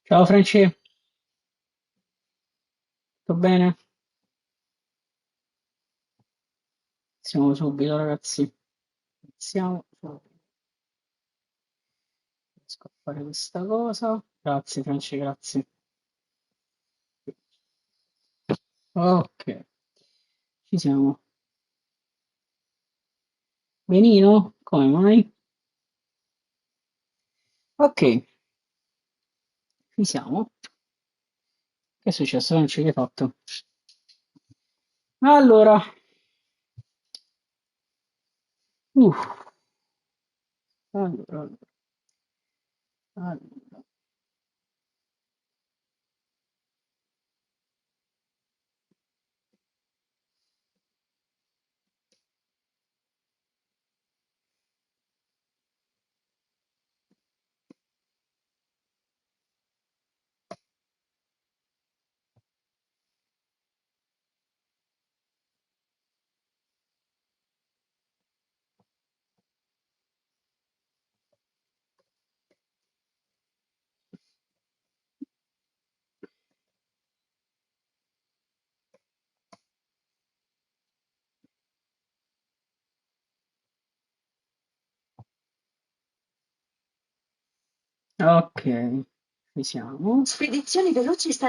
Ciao Franci, tutto bene? Siamo subito ragazzi, iniziamo subito. Riesco a fare questa cosa. Grazie Franci, grazie. Ok, ci siamo. Benino? Come mai? Ok, ci siamo. Che è successo Franci? Che hai fatto? Allora, uff, allora, allora. Ok, ci siamo. Spedizioni veloci sta...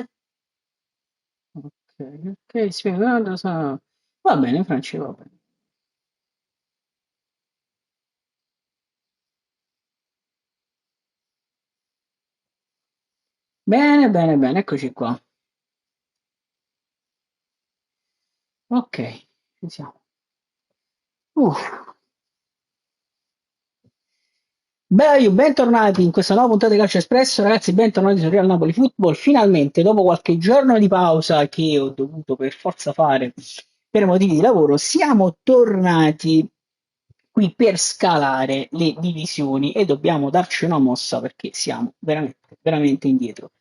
Ok, ok, spiegando. Va bene Franci, va bene. Bene, bene, bene, eccoci qua. Ok, ci siamo. Uff. Beh, bentornati in questa nuova puntata di Calcio Espresso, ragazzi, bentornati su Real Napoli Football. Finalmente, dopo qualche giorno di pausa che ho dovuto per forza fare per motivi di lavoro, siamo tornati qui per scalare le divisioni e dobbiamo darci una mossa perché siamo veramente, veramente indietro.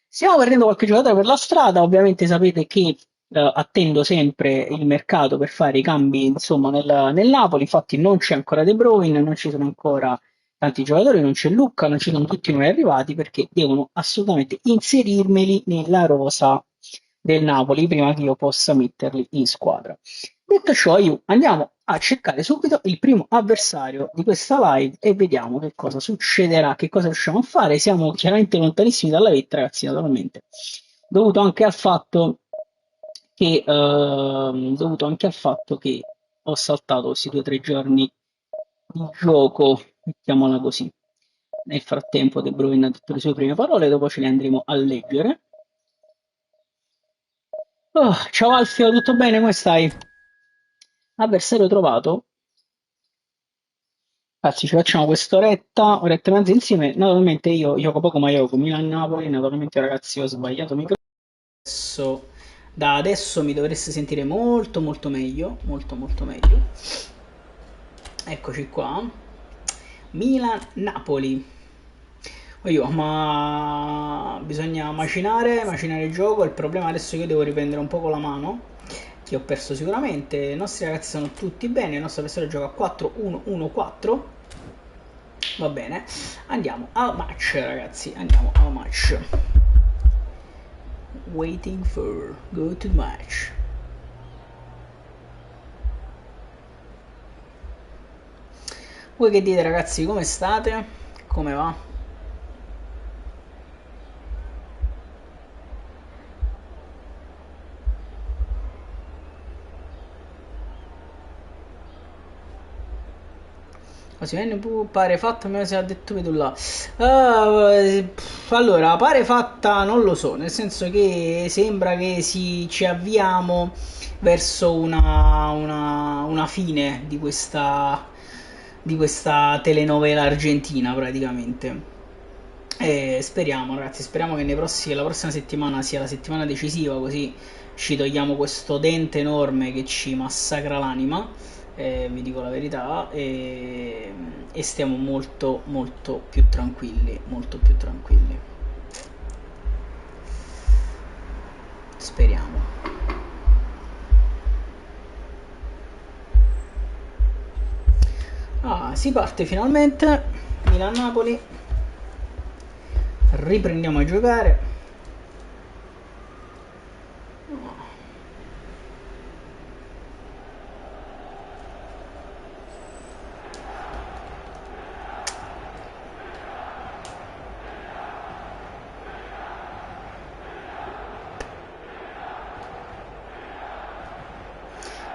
Stiamo perdendo qualche giocatore per la strada, ovviamente sapete che attendo sempre il mercato per fare i cambi, insomma, nel Napoli, infatti non c'è ancora De Bruyne, non ci sono ancora tanti giocatori, non c'è Lucca, non ci sono tutti i nuovi arrivati perché devono assolutamente inserirmeli nella rosa del Napoli prima che io possa metterli in squadra. Detto ciò, io andiamo a cercare subito il primo avversario di questa live e vediamo che cosa succederà, che cosa riusciamo a fare. Siamo chiaramente lontanissimi dalla vetta, ragazzi, naturalmente, dovuto anche al fatto che ho saltato questi 2 o 3 giorni di gioco, mettiamola così. Nel frattempo De Bruyne ha detto le sue prime parole, dopo ce le andremo a leggere. Oh, ciao Alfio, tutto bene? Come stai? Avversario trovato. Ragazzi, ci facciamo quest'oretta, oretta e mezza insieme. Naturalmente io gioco poco, ma gioco Milan-Napoli. Naturalmente, ragazzi, ho sbagliato microfono. Da adesso mi dovreste sentire molto, molto meglio. Molto, molto meglio. Eccoci qua. Milan-Napoli. Ma bisogna macinare il gioco. Il problema adesso è che io devo riprendere un poco la mano, che ho perso sicuramente. I nostri ragazzi sono tutti bene. Il nostro avversario gioca a 4-1-1-4. Va bene, andiamo al match, ragazzi. Andiamo al match. Waiting for go to the match. Voi che dite, ragazzi? Come state? Come va? Così pare fatta, me si è detto vedo là. Allora, pare fatta, non lo so, nel senso che sembra che ci avviamo verso una fine di questa telenovela argentina praticamente. E speriamo, ragazzi, speriamo che la prossima settimana sia la settimana decisiva, così ci togliamo questo dente enorme che ci massacra l'anima, vi dico la verità, e stiamo molto, molto più tranquilli, molto più tranquilli. Speriamo. Si parte finalmente. Milan-Napoli. Riprendiamo a giocare.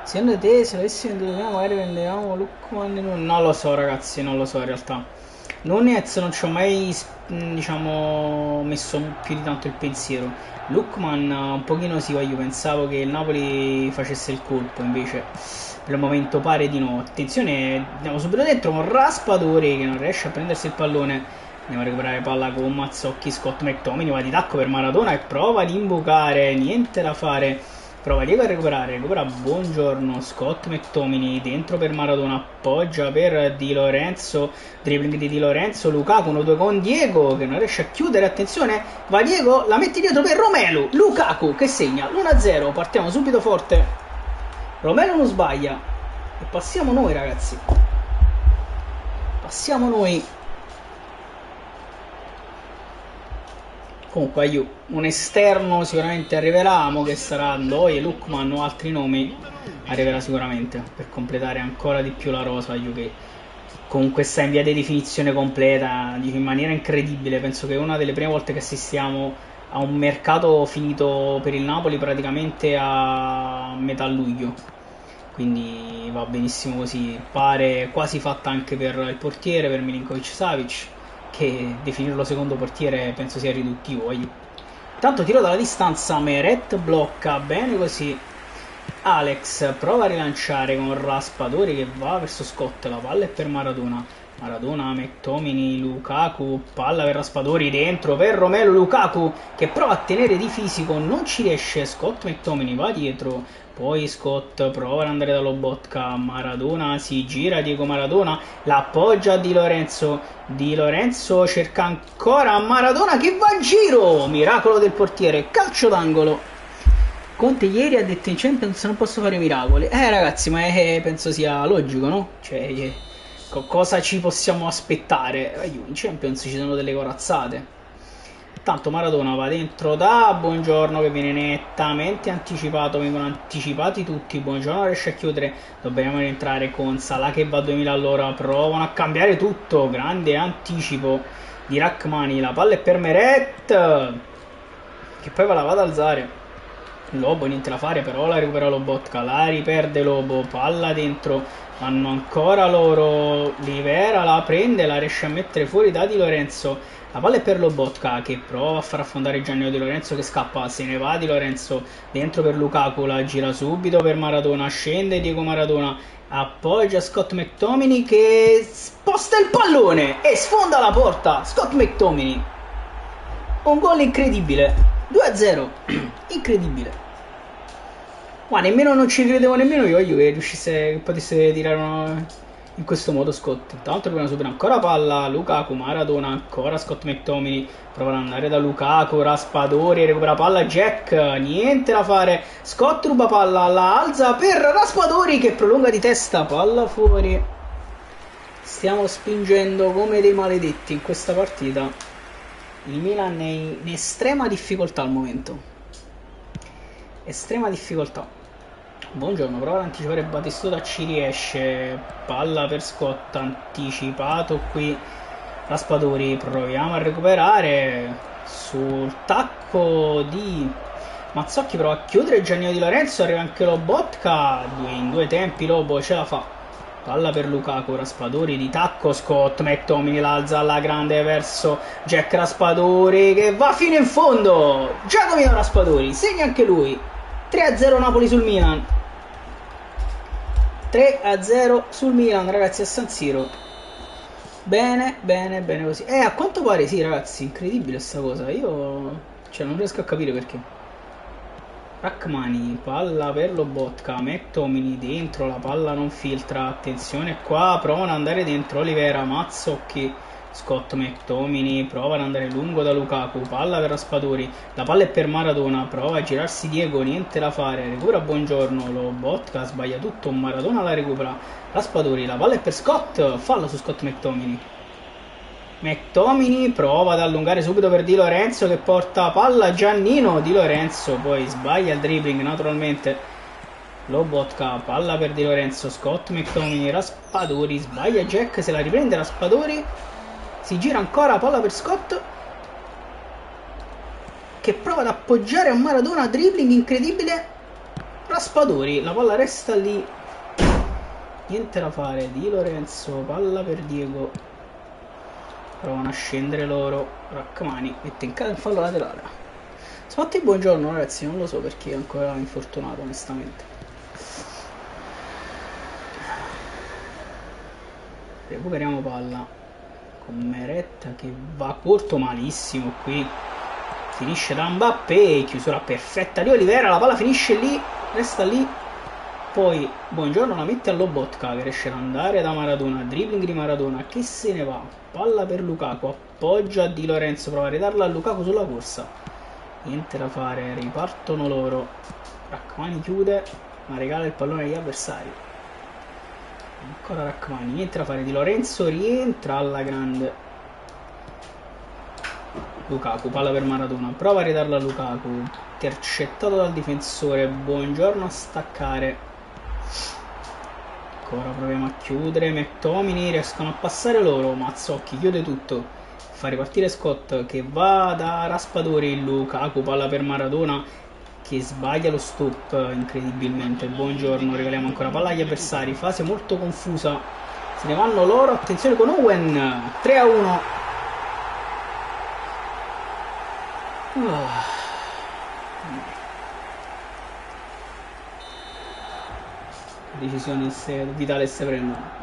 Secondo te se avessimo venduto prima magari vendevamo Lookman? Non lo so ragazzi, non lo so in realtà. Nunez non ci ho mai diciamo messo più di tanto il pensiero. Lookman un pochino sì, io pensavo che il Napoli facesse il colpo, invece per il momento pare di no. Attenzione, andiamo subito dentro con Raspadori che non riesce a prendersi il pallone. Andiamo a recuperare palla con Mazzocchi, Scott McTominay va di tacco per Maradona e prova ad imbucare, niente da fare. Prova Diego a recuperare, recupera Buongiorno, Scott McTominay dentro per Maradona, appoggia per Di Lorenzo, dribbling di Di Lorenzo, Lukaku 1-2 con Diego che non riesce a chiudere, attenzione, va Diego, la mette dietro per Romelu, Lukaku che segna l'1-0, partiamo subito forte, Romelu non sbaglia e passiamo noi ragazzi, passiamo noi. Comunque Ayu, un esterno sicuramente arriverà, mo che sarà Ndoye, Lookman o altri nomi, arriverà sicuramente per completare ancora di più la rosa. Ayu che comunque sta in via di definizione completa, in maniera incredibile, penso che è una delle prime volte che assistiamo a un mercato finito per il Napoli praticamente a metà luglio, quindi va benissimo così, pare quasi fatta anche per il portiere, per Milinkovic-Savic, che definirlo secondo portiere penso sia riduttivo. Tanto tiro dalla distanza, Meret blocca bene così, Alex prova a rilanciare con Raspadori che va verso Scott, la palla è per Maradona, McTominay, Lukaku, palla per Raspadori dentro per Romelu Lukaku che prova a tenere di fisico, non ci riesce, Scott McTominay va dietro, poi Scott prova ad andare da Lobotka, Maradona si gira, Diego Maradona la appoggia a Di Lorenzo cerca ancora Maradona che va in giro, miracolo del portiere, calcio d'angolo. Conte ieri ha detto in Champions non posso fare miracoli. Ragazzi, ma penso sia logico, no? Cioè, cosa ci possiamo aspettare? In Champions ci sono delle corazzate. Tanto Maradona va dentro da Buongiorno che viene nettamente anticipato, vengono anticipati tutti, Buongiorno riesce a chiudere, dobbiamo rientrare con Salah che va a 2000 all'ora, provano a cambiare tutto, grande anticipo di Rachmani, la palla è per Meret che poi la va ad alzare. Lobo niente da fare, però la recupera Lobotka, la riperde Lobo, palla dentro, vanno ancora loro, Livera la prende, la riesce a mettere fuori da Di Lorenzo, la palla è per Lobotka che prova a far affondare Gianni Di Lorenzo che scappa, se ne va Di Lorenzo dentro per Lukaku, la gira subito per Maradona, scende Diego Maradona, appoggia Scott McTominay che sposta il pallone e sfonda la porta, Scott McTominay, un gol incredibile, 2-0, incredibile. Ma nemmeno non ci credevo nemmeno io che riuscisse, che potesse tirare in questo modo Scott. Intanto prima supera ancora palla, Lukaku, Maradona, ancora Scott McTominay, prova ad andare da Lukaku, Raspadori, recupera palla Jack, niente da fare, Scott ruba palla, la alza per Raspadori che prolunga di testa, palla fuori. Stiamo spingendo come dei maledetti in questa partita. Il Milan è in estrema difficoltà al momento. Estrema difficoltà. Buongiorno, prova ad anticipare Batistuta, ci riesce, palla per Scott, anticipato qui Raspadori, proviamo a recuperare sul tacco di Mazzocchi, prova a chiudere Giannino Di Lorenzo, arriva anche Lobotka, in due tempi Lobo ce la fa, palla per Lukaku, Raspadori di tacco, Scott McTominay l'alza alla grande verso Jack Raspadori che va fino in fondo, Giacomino Raspadori segna anche lui, 3-0 Napoli sul Milan. 3-0 sul Milan ragazzi a San Siro. Bene, bene, bene così. A quanto pare sì ragazzi, incredibile sta cosa. Io non riesco a capire perché. Rachmani, palla per Lobotka, McTominay dentro, la palla non filtra, attenzione qua, provano ad andare dentro Olivera, Mazzocchi, Scott McTominay, prova ad andare lungo da Lukaku, palla per Raspadori, la palla è per Maradona, prova a girarsi Diego, niente da fare, recupera Buongiorno, Lobotka sbaglia tutto, Maradona la recupera, Raspadori, la palla è per Scott, fallo su Scott McTominay. McTominay prova ad allungare subito per Di Lorenzo che porta palla a Giannino. Di Lorenzo poi sbaglia il dribbling naturalmente. Lobotka, palla per Di Lorenzo, Scott McTominay, Raspadori, sbaglia Jack, se la riprende Raspadori, si gira ancora, palla per Scott che prova ad appoggiare a Maradona, dribbling incredibile, Raspadori, la palla resta lì, niente da fare. Di Lorenzo, palla per Diego, provano a scendere loro, Rachmani mette in casa il fallo laterale. Spatti, buongiorno ragazzi, non lo so perché è ancora infortunato onestamente. Recuperiamo palla con Meretta che va corto malissimo qui, finisce da Mbappé, chiusura perfetta di Olivera, la palla finisce lì, resta lì, poi buongiorno la mette a Lobotka che riesce ad andare da Maradona, dribbling di Maradona che se ne va, palla per Lukaku, appoggia a Di Lorenzo, prova a ridarla a Lukaku sulla corsa, niente da fare, ripartono loro, Rachmani chiude ma regala il pallone agli avversari, ancora Rachmani, niente da fare, Di Lorenzo rientra alla grande, Lukaku, palla per Maradona, prova a ridarla a Lukaku, intercettato dal difensore, buongiorno a staccare, ancora proviamo a chiudere, McTominay, riescono a passare loro, Mazzocchi chiude tutto, fa ripartire Scott che va da Raspadori, Lukaku, palla per Maradona che sbaglia lo stop incredibilmente, buongiorno, regaliamo ancora palla agli avversari, fase molto confusa, se ne vanno loro, attenzione con Owen, 3-1. Decisioni vitale se prendono.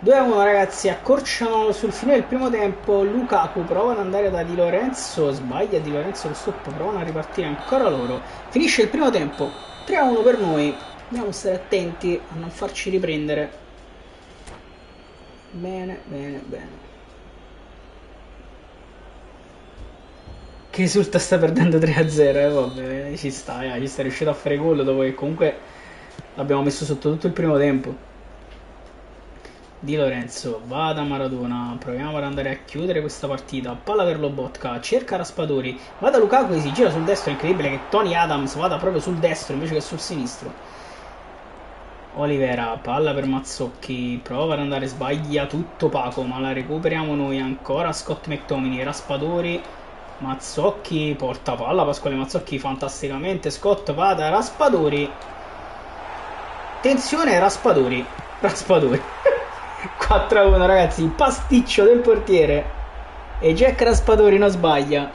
2-1 ragazzi, accorciano sul fine del primo tempo, Lukaku prova ad andare da Di Lorenzo, sbaglia Di Lorenzo lo stop, provano a ripartire ancora loro, finisce il primo tempo, 3-1 per noi, dobbiamo stare attenti a non farci riprendere, bene, che risulta sta perdendo 3-0, vabbè, ci sta riuscito a fare gol dopo che comunque l'abbiamo messo sotto tutto il primo tempo. Di Lorenzo va da Maradona, proviamo ad andare a chiudere questa partita, palla per Lobotka, cerca Raspadori, va da Lukaku che si gira sul destro, è incredibile che Tony Adams vada proprio sul destro invece che sul sinistro. Olivera, palla per Mazzocchi, prova ad andare, sbaglia tutto opaco, ma la recuperiamo noi, ancora Scott McTominay, Raspadori, Mazzocchi, porta palla, Pasquale Mazzocchi fantasticamente, Scott va da Raspadori, attenzione Raspadori 4-1 ragazzi, pasticcio del portiere e Jack Raspadori non sbaglia.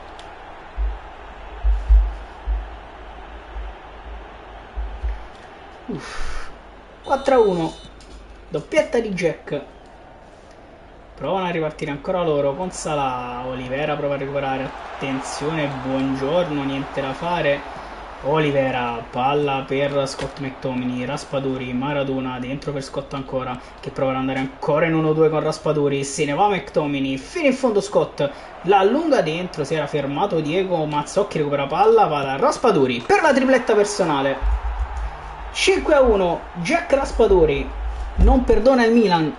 Uff. 4-1, doppietta di Jack, provano a ripartire ancora loro con Salah, Olivera prova a recuperare, attenzione, buongiorno, niente da fare, Olivera, palla per Scott McTominay, Raspadori, Maradona, dentro per Scott ancora, che prova ad andare ancora in 1-2 con Raspadori, se ne va McTominay, fino in fondo Scott, la allunga dentro, si era fermato Diego, Mazzocchi recupera palla, va da Raspadori per la tripletta personale, 5-1, Jack Raspadori, non perdona il Milan,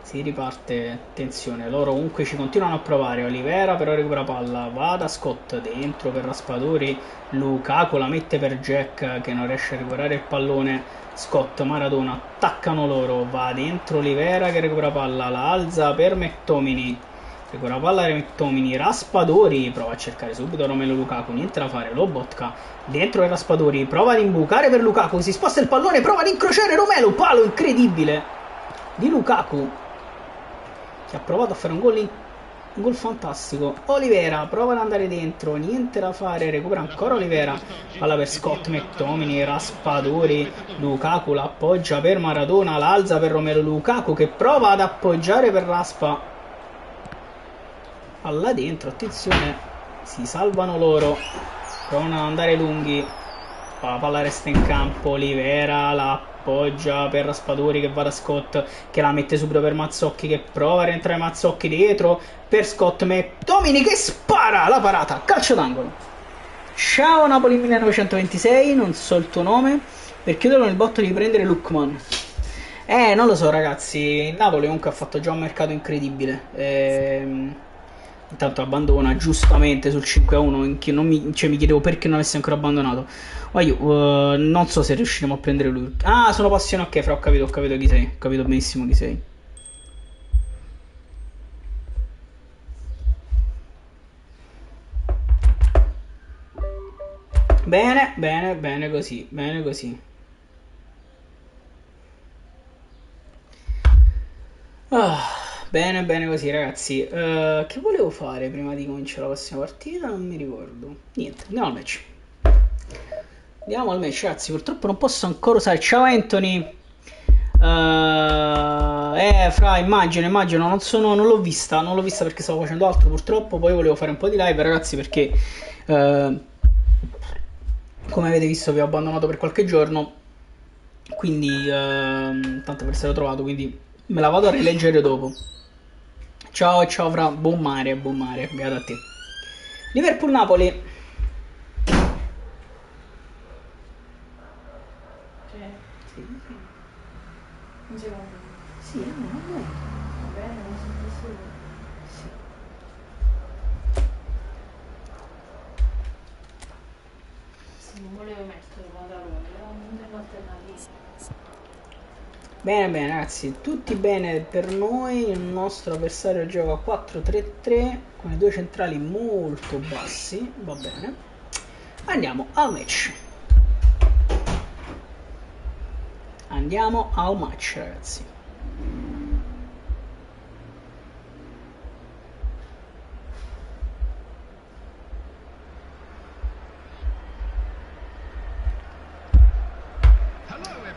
si riparte, attenzione, loro comunque ci continuano a provare, Olivera però recupera palla, va da Scott, dentro per Raspadori, Lukaku la mette per Jack che non riesce a recuperare il pallone, Scott, Maradona, attaccano loro, va dentro Olivera che recupera palla, la alza per McTominay, recupera palla per McTominay, Raspadori, prova a cercare subito Romelu Lukaku, niente da fare, Lobotka, dentro per Raspadori, prova ad imbucare per Lukaku, si sposta il pallone, prova ad incrociare Romelu, palo incredibile di Lukaku, che ha provato a fare un gol fantastico. Olivera prova ad andare dentro, niente da fare, recupera ancora Olivera, palla per Scott McTominay, Raspadori, Lukaku la appoggia per Maradona, la alza per Romelu Lukaku che prova ad appoggiare per Raspa, palla dentro, attenzione, si salvano loro, provano ad andare lunghi, la palla resta in campo, Olivera la appoggia per Raspadori che va da Scott che la mette subito per Mazzocchi che prova a rientrare Mazzocchi dietro per Scott McTominay che spara la parata, calcio d'angolo. Ciao Napoli 1926, non so il tuo nome, per chiuderlo nel botto di prendere Lookman. Non lo so ragazzi, il Napoli comunque ha fatto già un mercato incredibile. Intanto abbandona giustamente sul 5-1, cioè, mi chiedevo perché non avesse ancora abbandonato. Ma io non so se riusciremo a prendere lui. Ah, sono passione, ok, Fra, ho capito chi sei, ho capito benissimo chi sei. Bene, bene, bene così, bene così. Ah, bene, bene così ragazzi. Che volevo fare prima di cominciare la prossima partita? Non mi ricordo. Niente, andiamo al match. Andiamo al match ragazzi, purtroppo non posso ancora usare. Ciao Anthony. Fra, immagino, non l'ho vista, perché stavo facendo altro purtroppo. Poi volevo fare un po' di live ragazzi perché come avete visto vi ho abbandonato per qualche giorno, quindi tanto per essere trovato, quindi me la vado a rileggere dopo. Ciao, ciao Fra, buon mare, beato a te. Liverpool-Napoli. Sì, sì. Un secondo. Sì, no, no. Va bene, non sento solo. Sì. Sì, non volevo mettere la parola, era un'alternativa. Bene, bene ragazzi, tutti bene per noi. Il nostro avversario gioca 4-3-3 con i due centrali molto bassi. Va bene. Andiamo al match. Andiamo al match ragazzi.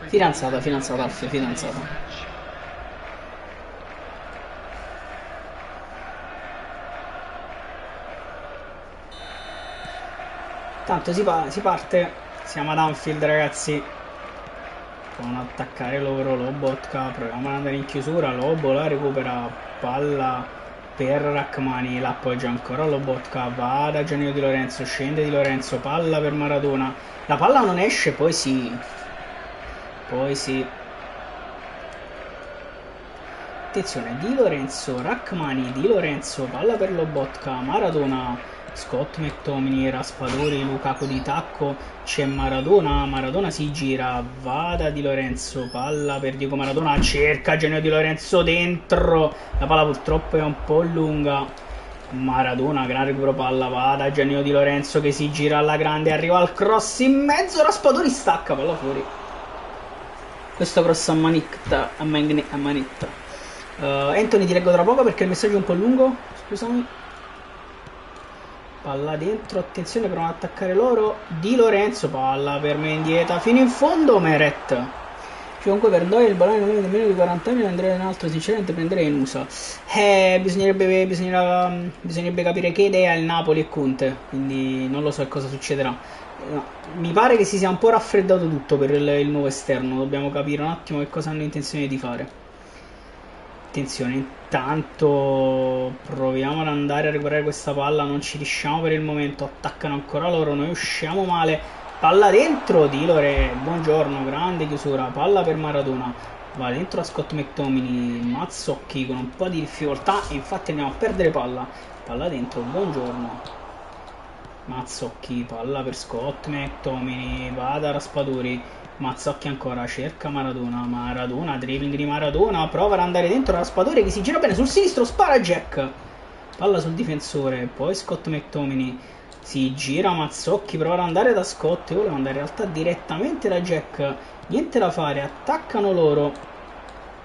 Fidanzata, Alfio, fidanzata. Tanto si parte, siamo ad Anfield ragazzi. Provano ad attaccare loro, Lobotka, proviamo ad andare in chiusura, Lobo la recupera, palla per Rachmani, l'appoggia ancora Lobotka, va da Gianni Di Lorenzo, scende Di Lorenzo, palla per Maradona, la palla non esce, poi sì. Attenzione, Di Lorenzo, Rachmani, Di Lorenzo, palla per Lobotka, Maradona, Scott McTominay, Raspadori, Lukaku di tacco, c'è Maradona si gira, va da Di Lorenzo, palla per Diego Maradona, cerca Genio Di Lorenzo dentro, la palla purtroppo è un po' lunga, Maradona, gran recupero palla, va da Genio Di Lorenzo che si gira alla grande, arriva al cross in mezzo, Raspadori stacca, palla fuori. Questo cross a manitta. Anthony ti leggo tra poco perché il messaggio è un po' lungo, scusami. Palla dentro, attenzione, provano ad attaccare loro. Di Lorenzo, palla per Mendieta, fino in fondo Meret. Comunque per noi il Bologna non è nemmeno di 40 anni, andrei in alto, sinceramente prenderei in USA. Bisognerebbe capire che idea ha il Napoli e Conte, quindi non lo so cosa succederà. No, mi pare che si sia un po' raffreddato tutto per il nuovo esterno, dobbiamo capire un attimo che cosa hanno intenzione di fare. Attenzione, intanto proviamo ad andare a recuperare questa palla, non ci riusciamo per il momento, attaccano ancora loro, noi usciamo male, palla dentro di Lore, buongiorno, grande chiusura, palla per Maradona, va dentro a Scott McTominay, Mazzocchi con un po' di difficoltà, infatti andiamo a perdere palla dentro, buongiorno, Mazzocchi, palla per Scott McTominay, va da Raspadori, Mazzocchi ancora, cerca Maradona, dribbling di Maradona, prova ad andare dentro Raspadori che si gira bene sul sinistro, spara Jack, palla sul difensore, poi Scott McTominay, si gira Mazzocchi, prova ad andare da Scott, io volevo andare in realtà direttamente da Jack, niente da fare, attaccano loro,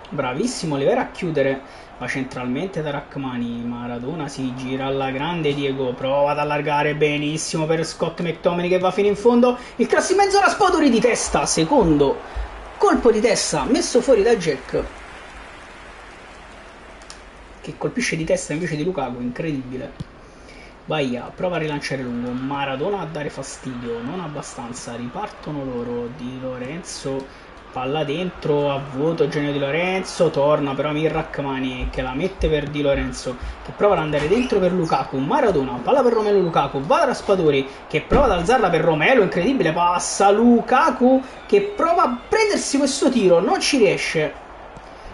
bravissimo Olivera a chiudere, va centralmente da Rachmani, Maradona si gira alla grande, Diego prova ad allargare benissimo per Scott McTominay che va fino in fondo, il cross in mezzo, Raspadori di testa, secondo colpo di testa messo fuori da Jack che colpisce di testa invece di Lukaku, incredibile. Baia prova a rilanciare lungo, Maradona a dare fastidio, non abbastanza, ripartono loro, Di Lorenzo palla dentro a vuoto, genio Di Lorenzo, torna però Amir Rrahmani che la mette per Di Lorenzo, che prova ad andare dentro per Lukaku, Maradona, palla per Romelu Lukaku, va da Raspadori che prova ad alzarla per Romelu, incredibile, passa Lukaku che prova a prendersi questo tiro, non ci riesce.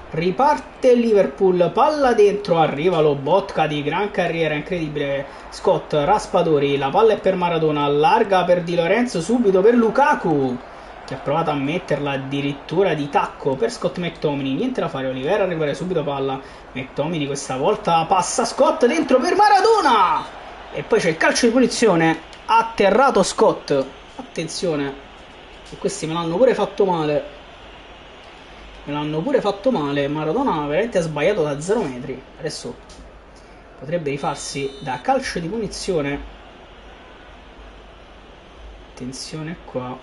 Riparte Liverpool, palla dentro, arriva Lobotka di gran carriera, incredibile, Scott, Raspadori, la palla è per Maradona, allarga per Di Lorenzo, subito per Lukaku che ha provato a metterla addirittura di tacco per Scott McTominay, niente da fare, Oliveira a recuperare subito palla, McTominay questa volta passa Scott dentro per Maradona e poi c'è il calcio di punizione, atterrato Scott, attenzione, e questi me l'hanno pure fatto male. Maradona veramente ha sbagliato da 0 metri. Adesso potrebbe rifarsi da calcio di punizione. Attenzione qua.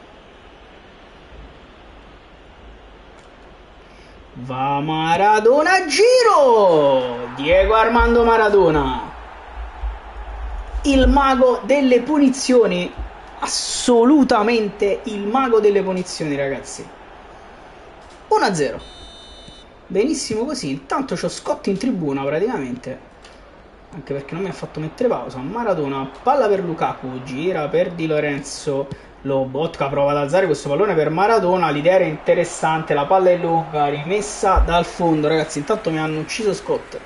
Va Maradona a giro! Diego Armando Maradona. Il mago delle punizioni. Assolutamente il mago delle punizioni, ragazzi. 1-0. Benissimo così. Intanto c'ho Scott in tribuna praticamente, anche perché non mi ha fatto mettere pausa. Maradona, palla per Lukaku, gira per Di Lorenzo, Lobotka prova ad alzare questo pallone per Maradona, l'idea era interessante, la palla è lunga, rimessa dal fondo, ragazzi. Intanto mi hanno ucciso Scott,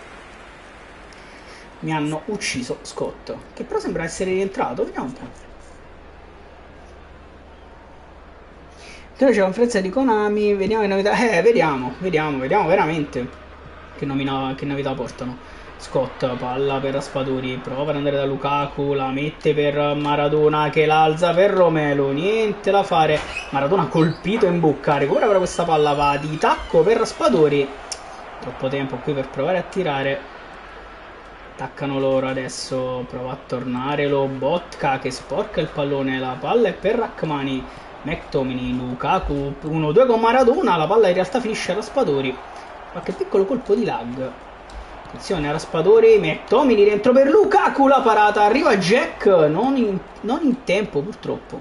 che però sembra essere rientrato, vediamo un po'. C'è la conferenza di Konami, vediamo che novità. Vediamo veramente che novità portano. Scott, palla per Raspadori, prova ad andare da Lukaku, la mette per Maradona che l'alza per Romelu, niente da fare. Maradona colpito in bocca, recupera però questa palla, va di tacco per Raspadori. Troppo tempo qui per provare a tirare. Attaccano loro adesso, prova a tornare Lobotka che sporca il pallone, la palla è per Rrahmani. McTominay, Lukaku, 1-2 con Maradona, la palla in realtà finisce a Raspadori, qualche piccolo colpo di lag. Attenzione a Raspadori, McTominay dentro per Lukaku, la parata, arriva Jack, non in tempo purtroppo.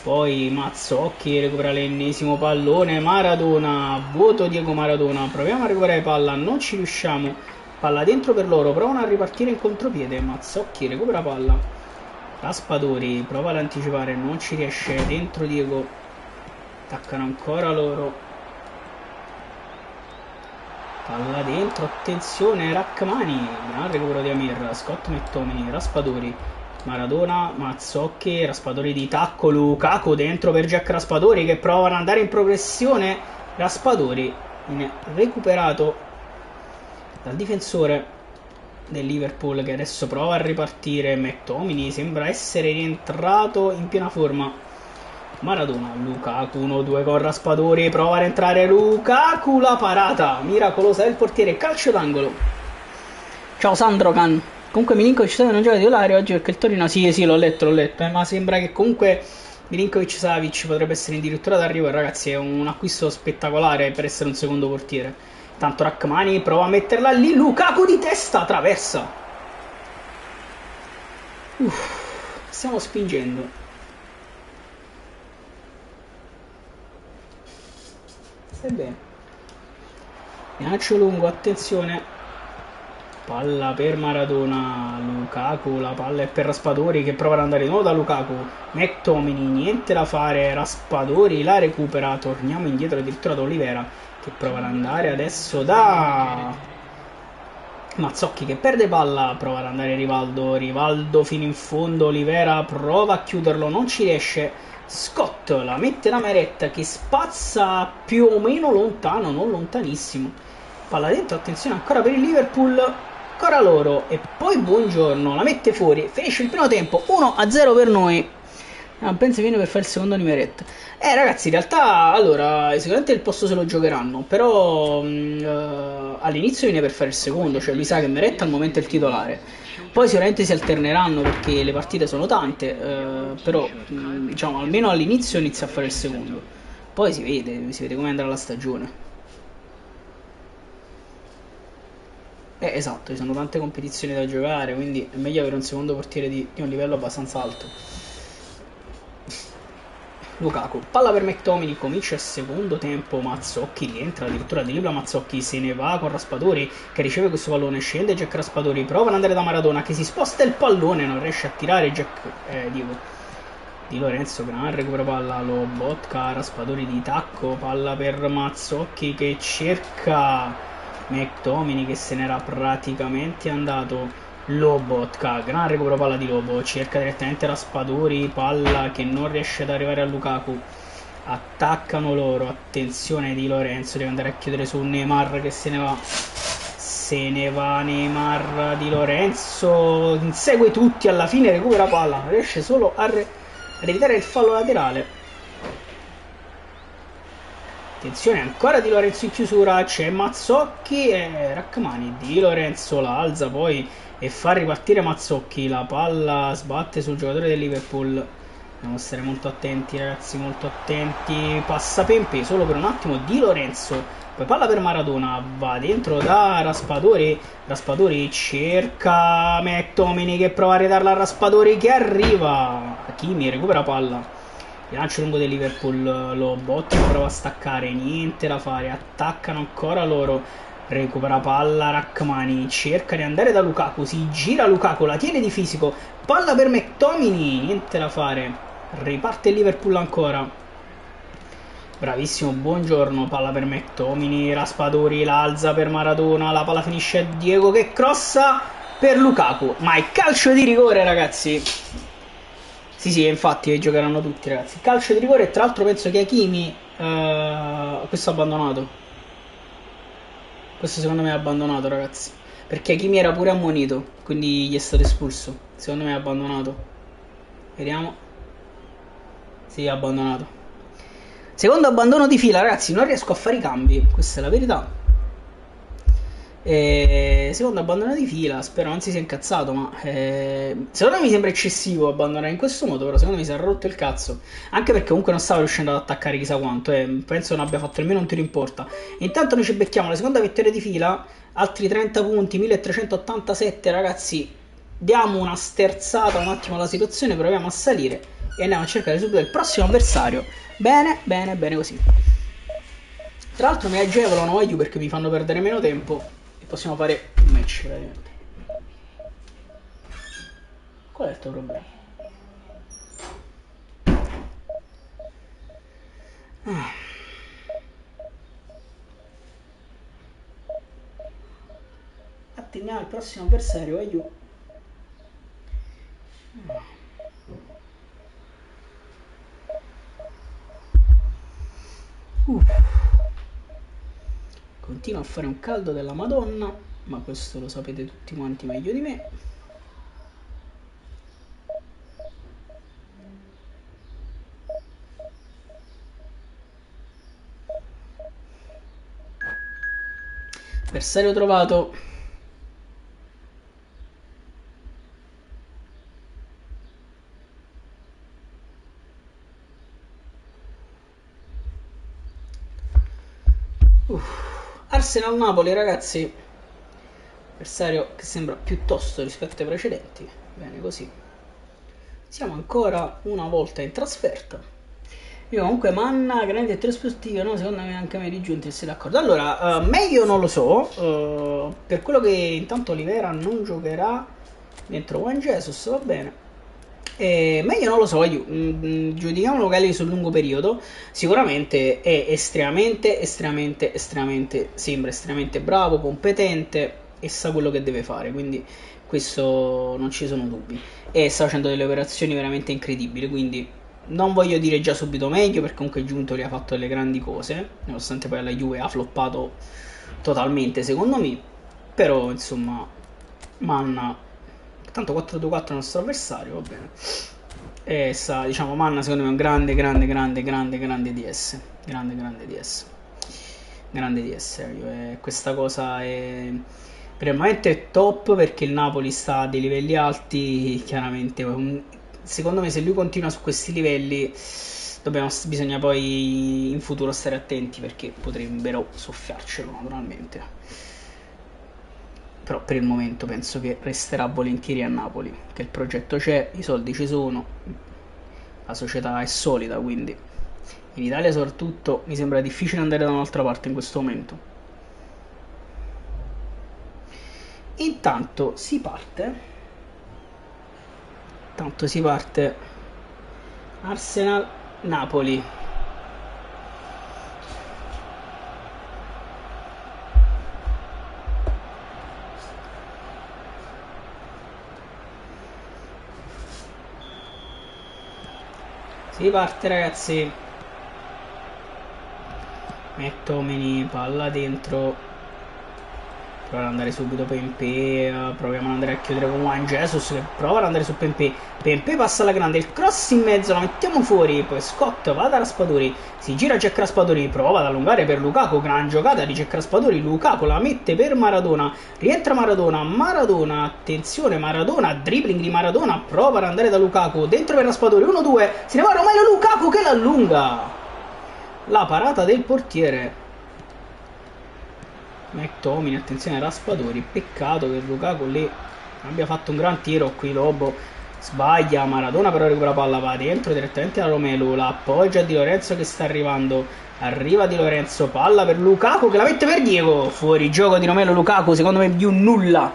Poi Mazzocchi recupera l'ennesimo pallone, Maradona, vuoto Diego Maradona, proviamo a recuperare palla, non ci riusciamo, palla dentro per loro, provano a ripartire in contropiede, Mazzocchi recupera palla. Raspadori prova ad anticipare, non ci riesce, dentro Diego, attaccano ancora loro, palla dentro, attenzione Rrahmani, gran recupero di Amir, Scott McTominay, Raspadori, Maradona, Mazzocchi, Raspadori di tacco, Lukaku dentro per Jack Raspadori che prova ad andare in progressione, Raspadori viene recuperato dal difensore del Liverpool che adesso prova a ripartire. McTominay sembra essere rientrato in piena forma. Maradona, Lukaku 1-2 con Raspadori, prova a entrare Lukaku, la parata miracolosa del portiere, calcio d'angolo. Ciao Sandrokan. Comunque Milinkovic non gioca titolare oggi perché il Torino sì l'ho letto, ma sembra che comunque Milinkovic-Savic potrebbe essere addirittura d'arrivo e ragazzi è un acquisto spettacolare per essere un secondo portiere. Tanto Rrahmani prova a metterla lì, Lukaku di testa, traversa. Stiamo spingendo. Stai bene. Lancio lungo, attenzione. Palla per Maradona, Lukaku, la palla è per Raspadori che prova ad andare di nuovo da Lukaku. McTominay, niente da fare, Raspadori la recupera, torniamo indietro addirittura da Oliveira che prova ad andare adesso da Mazzocchi che perde palla, prova ad andare Rivaldo fino in fondo, Oliveira prova a chiuderlo, non ci riesce, Scott la mette da Meret che spazza più o meno lontano, non lontanissimo, palla dentro, attenzione ancora per il Liverpool, ancora loro e poi Buongiorno la mette fuori, finisce il primo tempo, 1-0 per noi. Penso viene per fare il secondo di Meret. Ragazzi, in realtà, allora, sicuramente il posto se lo giocheranno, però all'inizio viene per fare il secondo, cioè lui sa che Meret al momento è il titolare. Poi sicuramente si alterneranno perché le partite sono tante, però diciamo almeno all'inizio inizia a fare il secondo. Poi si vede come andrà la stagione. Esatto, ci sono tante competizioni da giocare, quindi è meglio avere un secondo portiere di un livello abbastanza alto. Lukaku, palla per McTominay, comincia il secondo tempo, Mazzocchi rientra, addirittura dribbla Mazzocchi, se ne va con Raspadori che riceve questo pallone, scende Jack Raspadori, prova ad andare da Maradona che si sposta il pallone, non riesce a tirare Di Lorenzo, gran recupero palla, Lobotka, Raspadori di tacco, palla per Mazzocchi che cerca McTominay che se n'era praticamente andato. Lobotka, gran recupero palla di Lobo, cerca direttamente Raspadori, palla che non riesce ad arrivare a Lukaku, attaccano loro, attenzione Di Lorenzo, deve andare a chiudere su Neymar che se ne va Neymar, Di Lorenzo insegue tutti, alla fine recupera palla, riesce solo ad evitare il fallo laterale. Attenzione, ancora Di Lorenzo in chiusura, c'è Mazzocchi e Rachmani, Di Lorenzo la alza poi e fa ripartire Mazzocchi, la palla sbatte sul giocatore del Liverpool, dobbiamo stare molto attenti ragazzi, molto attenti, passa Pempe solo per un attimo Di Lorenzo, poi palla per Maradona, va dentro da Raspadori, Raspadori cerca McTominay che prova a ridarla a Raspadori che arriva, Hakimi recupera palla. Il lancio lungo del Liverpool, Lobot prova a staccare, niente da fare, attaccano ancora loro, recupera palla Rachmani, cerca di andare da Lukaku, si gira Lukaku, la tiene di fisico, palla per McTominay, niente da fare, riparte il Liverpool ancora, bravissimo, buongiorno, palla per McTominay, Raspadori l'alza per Maradona, la palla finisce a Diego che crossa per Lukaku, ma è calcio di rigore ragazzi. Sì, infatti giocheranno tutti ragazzi. Calcio di rigore e tra l'altro penso che Hakimi questo ha abbandonato. Questo secondo me è abbandonato ragazzi. Perché Hakimi era pure ammonito, quindi gli è stato espulso. Secondo me è abbandonato. Vediamo. Sì, è abbandonato. Secondo abbandono di fila ragazzi, non riesco a fare i cambi. Questa è la verità. Secondo abbandono di fila, spero non si sia incazzato, ma secondo me mi sembra eccessivo abbandonare in questo modo, però secondo me si è rotto il cazzo, anche perché comunque non stava riuscendo ad attaccare chissà quanto, penso non abbia fatto nemmeno un tiro in porta. Intanto noi ci becchiamo la seconda vittoria di fila, altri 30 punti, 1387 ragazzi, diamo una sterzata un attimo alla situazione, proviamo a salire e andiamo a cercare subito il prossimo avversario. Bene, bene, bene così. Tra l'altro mi agevolano Aiu perché mi fanno perdere meno tempo. Possiamo fare un match veramente. Qual è il tuo problema? Attendiamo il prossimo avversario, Aiu. Continua a fare un caldo della Madonna, ma questo lo sapete tutti quanti meglio di me. Avversario trovato. Arsenal-Napoli ragazzi, avversario che sembra piuttosto rispetto ai precedenti, bene così. Siamo ancora una volta in trasferta. Io comunque Manna, grande prospettive, no? Secondo me anche Mary Giunti sei d'accordo. Allora, meglio non lo so, per quello che intanto Olivera non giocherà dentro Juan Jesus, va bene. Meglio non lo so, giudichiamolo Kelly sul lungo periodo, sicuramente è estremamente, sembra estremamente bravo, competente e sa quello che deve fare, quindi questo non ci sono dubbi. E sta facendo delle operazioni veramente incredibili, quindi non voglio dire già subito meglio perché comunque Giuntoli ha fatto delle grandi cose, nonostante poi la Juve ha floppato totalmente secondo me, però insomma Manna, tanto 4-2-4 il nostro avversario, va bene. E sa, diciamo, Manna secondo me è un grande DS. Grande DS. Questa cosa è per il momento è top perché il Napoli sta a dei livelli alti, chiaramente. Secondo me se lui continua su questi livelli bisogna poi in futuro stare attenti perché potrebbero soffiarcelo naturalmente. Però per il momento penso che resterà volentieri a Napoli, che il progetto c'è, i soldi ci sono, la società è solida, quindi In Italia soprattutto mi sembra difficile andare da un'altra parte in questo momento. Intanto si parte. Tanto si parte. Arsenal-Napoli. Si parte ragazzi. McTominay, palla dentro. Prova ad andare subito Pempé. Proviamo ad andare a chiudere con Juan Jesus che prova ad andare su Pempé. Pempé passa alla grande, il cross in mezzo, la mettiamo fuori. Poi Scott va da Raspadori. Si gira Jack Raspadori, prova ad allungare per Lukaku. Gran giocata di Jack Raspadori. Lukaku la mette per Maradona. Rientra Maradona. Maradona, attenzione Maradona, dribbling di Maradona. Prova ad andare da Lukaku. Dentro per Raspadori. 1-2. Se ne va Romelu Lukaku che l'allunga. La parata del portiere. McTominay, attenzione Raspadori, peccato che Lukaku lì abbia fatto un gran tiro. Qui Lobo sbaglia, Maradona però recupera palla, va dentro direttamente a Romelu, la appoggia Di Lorenzo che sta arrivando, arriva Di Lorenzo, palla per Lukaku che la mette per Diego, fuori gioco di Romelu Lukaku, secondo me di un nulla,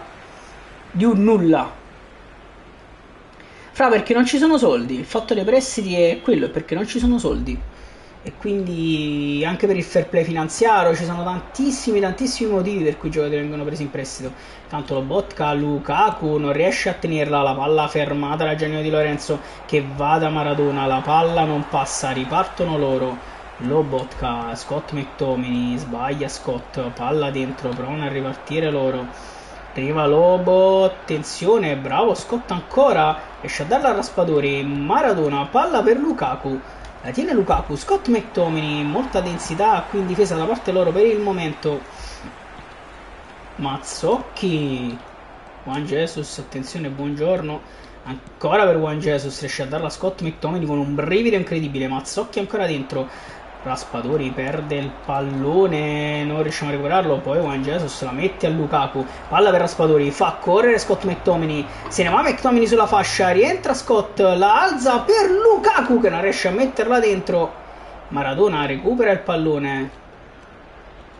fra perché non ci sono soldi, il fatto dei prestiti è quello, è perché non ci sono soldi. E quindi anche per il fair play finanziario ci sono tantissimi motivi per cui i giocatori vengono presi in prestito. Tanto Lobotka, Lukaku non riesce a tenerla, la palla fermata da Gianni Di Lorenzo che va da Maradona, la palla non passa, ripartono loro. Lobotka, Scott McTominay, sbaglia Scott, palla dentro, provano a ripartire loro. Arriva Lobo, attenzione, bravo Scott ancora, riesce a darla a Raspadori, Maradona, palla per Lukaku. La tiene Lukaku, Scott McTominay, molta densità qui in difesa da parte loro per il momento. Mazzocchi, Juan Jesus, attenzione, buongiorno. Ancora per Juan Jesus, riesce a darla a Scott McTominay con un brivido incredibile. Mazzocchi ancora dentro. Raspadori perde il pallone, non riusciamo a recuperarlo. Poi Juan Jesus la mette a Lukaku, palla per Raspadori, fa correre Scott McTominay, se ne va McTominay sulla fascia, rientra Scott, la alza per Lukaku che non riesce a metterla dentro. Maradona recupera il pallone,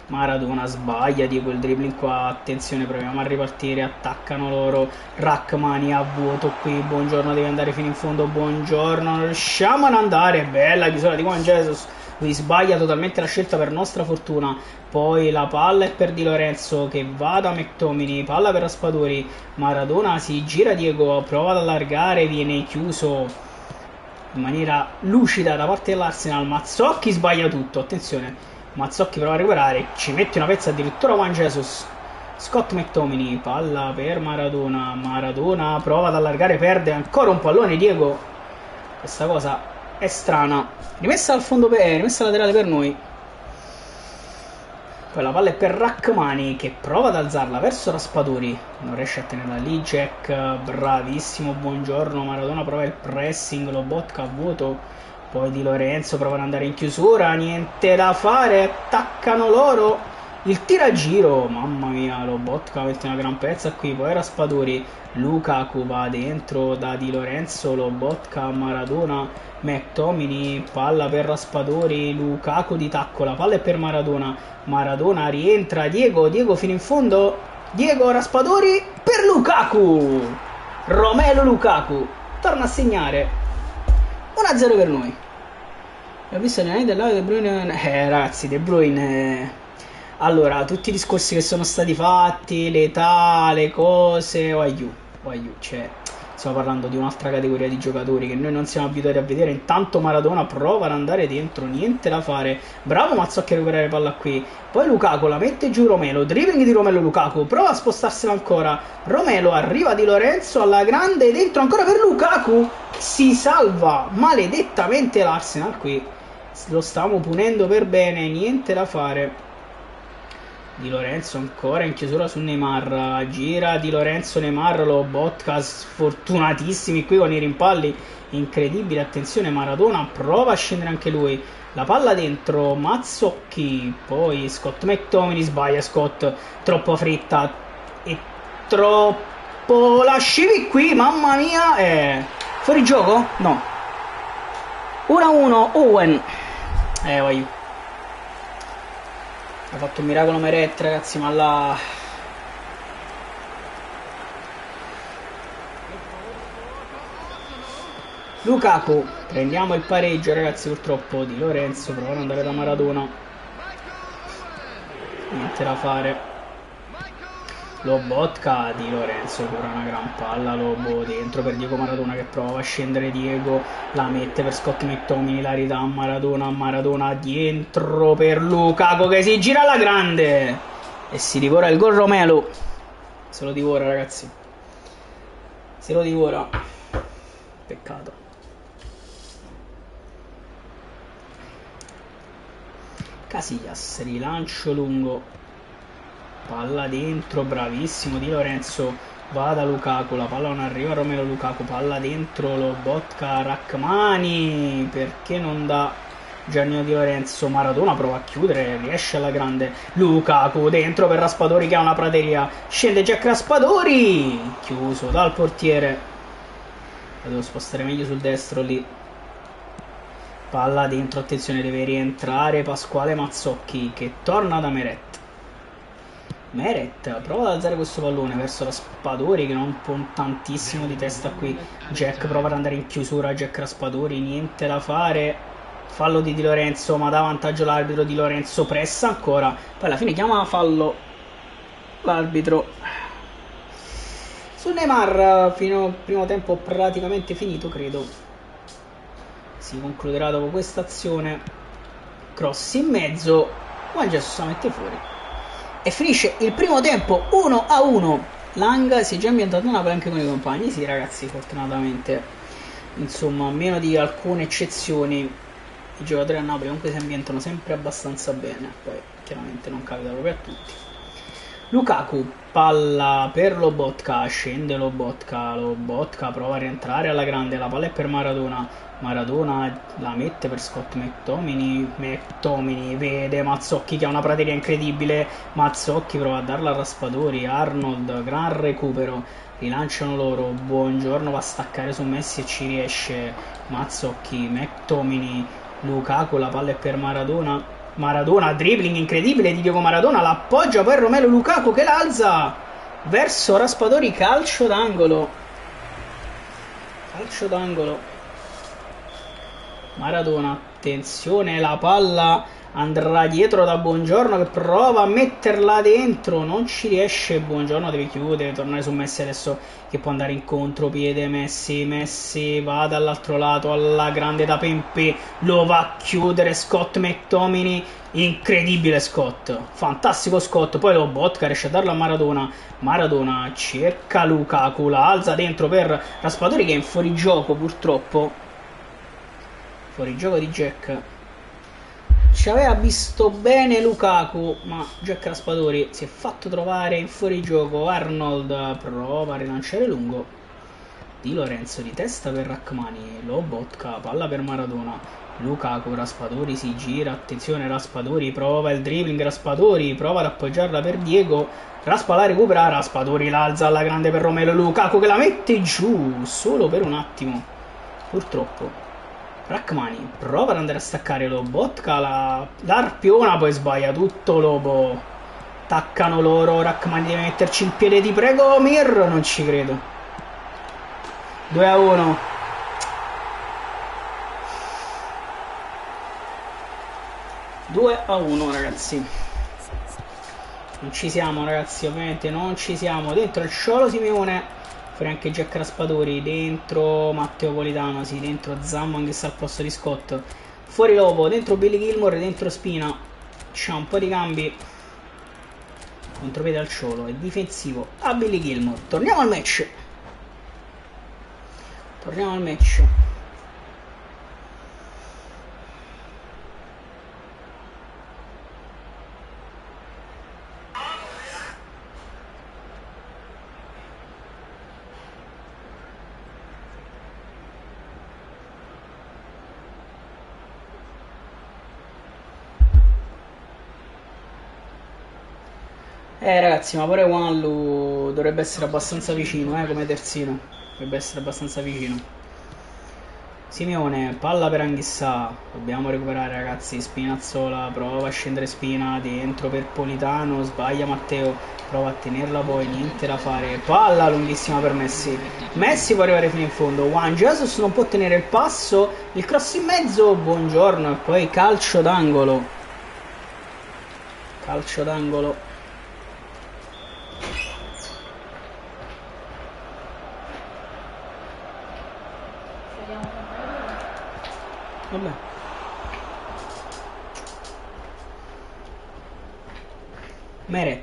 Maradona sbaglia di quel dribbling qua, attenzione proviamo a ripartire, attaccano loro, Rachmani a vuoto qui, buongiorno deve andare fino in fondo, buongiorno, non riusciamo ad andare, bella chiusura di Juan Jesus. Lui sbaglia totalmente la scelta per nostra fortuna. Poi la palla è per Di Lorenzo che va da McTominay, palla per Raspadori, Maradona si gira Diego, prova ad allargare, viene chiuso in maniera lucida da parte dell'Arsenal. Mazzocchi sbaglia tutto, attenzione, Mazzocchi prova a recuperare, ci mette una pezza addirittura Juan Jesus. Scott McTominay, palla per Maradona, Maradona prova ad allargare, perde ancora un pallone Diego, questa cosa è strana, rimessa al fondo rimessa laterale per noi. Poi la palla è per Rachmani che prova ad alzarla verso Raspadori, non riesce a tenerla lì Jack, bravissimo, buongiorno, Maradona prova il pressing, Lobotka a vuoto, poi Di Lorenzo prova ad andare in chiusura, niente da fare, attaccano loro, il tiragiro, mamma mia, Lobotka mette una gran pezza qui, poi Raspadori, Lukaku va dentro da Di Lorenzo, Lobotka, Maradona, McTominay, palla per Raspadori, Lukaku di tacco, la palla è per Maradona, Maradona rientra, Diego fino in fondo, Diego Raspadori per Lukaku, Romelu Lukaku torna a segnare 1-0 per noi. Ho visto gli anni dell'Ave De Bruyne, ragazzi, De Bruyne, allora tutti i discorsi che sono stati fatti, l'età, le cose, cioè stiamo parlando di un'altra categoria di giocatori che noi non siamo abituati a vedere. Intanto Maradona prova ad andare dentro, niente da fare, bravo Mazzocchi a recuperare palla qui, poi Lukaku la mette giù Romelu, dribbling di Romelu Lukaku, prova a spostarsela ancora, Romelu arriva Di Lorenzo alla grande, dentro ancora per Lukaku che si salva maledettamente l'Arsenal qui, lo stiamo punendo per bene, niente da fare. Di Lorenzo ancora in chiusura su Neymar, gira Di Lorenzo, Neymar, Lobotka sfortunatissimi qui con i rimpalli, incredibile, attenzione Maradona prova a scendere anche lui, la palla dentro, Mazzocchi, poi Scott McTominay, sbaglia Scott, troppo fretta e troppo lascivi qui, mamma mia, fuori gioco? No, 1-1 Owen. Voglio. Ha fatto un miracolo Meret, ragazzi, ma là... Lukaku, prendiamo il pareggio, ragazzi, purtroppo Di Lorenzo prova ad andare da Maradona. Niente da fare. Lobotka, Di Lorenzo, ancora una gran palla, Lobo dentro per Diego Maradona che prova a scendere Diego, la mette per Scott McTominay, la ridà a Maradona, Maradona dentro per Lukaku che si gira alla grande e si divora il gol Romelu. Se lo divora, ragazzi, se lo divora, peccato. Casillas, rilancio lungo, palla dentro, bravissimo Di Lorenzo, va da Lukaku, la palla non arriva a Romelu Lukaku, palla dentro, Lobotka, Rachmani, perché non dà Giannino Di Lorenzo, Maradona prova a chiudere, riesce alla grande, Lukaku dentro per Raspadori che ha una prateria, scende Jack Raspadori, chiuso dal portiere, la devo spostare meglio sul destro lì. Palla dentro, attenzione, deve rientrare Pasquale Mazzocchi che torna da Meret. Meret prova ad alzare questo pallone verso Raspadori che non può tantissimo di testa qui. Jack prova ad andare in chiusura, Jack Raspadori, niente da fare. Fallo di Di Lorenzo, ma dà vantaggio l'arbitro. Di Lorenzo pressa ancora, poi alla fine chiama fallo l'arbitro. Su Neymar, fino al primo tempo praticamente finito, credo. Si concluderà dopo questa azione. Cross in mezzo, Juan Jesus la mette fuori e finisce il primo tempo 1-1. Lang si è già ambientato una anche con i compagni. Sì, ragazzi, fortunatamente, insomma, a meno di alcune eccezioni, i giocatori a Napoli comunque si ambientano sempre abbastanza bene. Poi chiaramente non capita proprio a tutti. Lukaku, palla per Lobotka, scende Lobotka, Lobotka prova a rientrare alla grande, la palla è per Maradona, Maradona la mette per Scott McTominay, McTominay vede Mazzocchi che ha una prateria incredibile, Mazzocchi prova a darla a Raspadori, Arnold, gran recupero, rilanciano loro, Buongiorno va a staccare su Messi e ci riesce, Mazzocchi, McTominay, Lukaku, la palla è per Maradona, Maradona, dribbling incredibile di Diego Maradona, l'appoggia poi Romelu Lukaku che l'alza verso Raspadori, calcio d'angolo. Calcio d'angolo. Maradona, attenzione, la palla andrà dietro da Buongiorno che prova a metterla dentro, non ci riesce, Buongiorno deve chiudere, deve tornare su Messi adesso che può andare in contropiede, Messi va dall'altro lato alla grande da Pempè, lo va a chiudere Scott McTominay, incredibile Scott, fantastico Scott, poi Lobotka riesce a darlo a Maradona, Maradona cerca Lukaku, la alza dentro per Raspadori che è in fuorigioco purtroppo. Fuorigioco di Jack. Ci aveva visto bene Lukaku, ma Jack Raspadori si è fatto trovare in fuorigioco. Arnold prova a rilanciare lungo. Di Lorenzo di testa per Rachmani. Lobotka, palla per Maradona. Lukaku, Raspadori si gira. Attenzione, Raspadori prova il dribbling. Raspadori prova ad appoggiarla per Diego. La recupera. Raspadori l'alza alla grande per Romelu Lukaku che la mette giù solo per un attimo. Purtroppo. Rachmani prova ad andare a staccare Lobotka, l'arpiona, poi sbaglia tutto Lobo. Attaccano loro, Rachmani deve metterci il piede di prego, Mir, non ci credo. 2-1. Ragazzi. Non ci siamo, ragazzi, ovviamente non ci siamo. Dentro il Cholo Simeone. Fuori anche Jack Raspadori, dentro Matteo Politano, sì, dentro Zamman che sta al posto di Scott, fuori Lobo, dentro Billy Gilmore, dentro Spina, c'ha un po' di cambi, contropiede al Cholo, è difensivo a Billy Gilmore, torniamo al match. Ragazzi, ma pure Wanlu dovrebbe essere abbastanza vicino, come terzino. Dovrebbe essere abbastanza vicino. Simeone, palla per Anghissà, dobbiamo recuperare ragazzi, Spinazzola, prova a scendere Spina, dentro per Politano, sbaglia Matteo, prova a tenerla poi, niente da fare, palla lunghissima per Messi, Messi può arrivare fino in fondo, Juan Jesus non può tenere il passo, il cross in mezzo, buongiorno, e poi calcio d'angolo, calcio d'angolo. Scegliamo sempre. Vabbè. Meret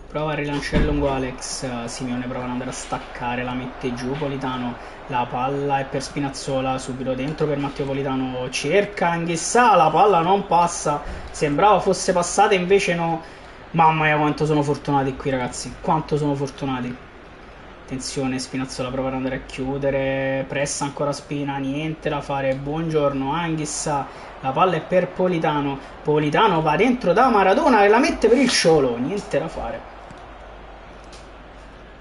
prova a rilanciare lungo Alex, Simeone prova ad andare a staccare, la mette giù Politano, la palla è per Spinazzola, subito dentro per Matteo Politano, cerca Anghissà, la palla non passa, sembrava fosse passata invece no. Mamma mia quanto sono fortunati qui ragazzi, quanto sono fortunati. Attenzione, Spinazzola prova ad andare a chiudere, pressa ancora Spina, niente da fare, buongiorno Anghissà, la palla è per Politano, Politano va dentro da Maradona e la mette per il Ciolo, niente da fare.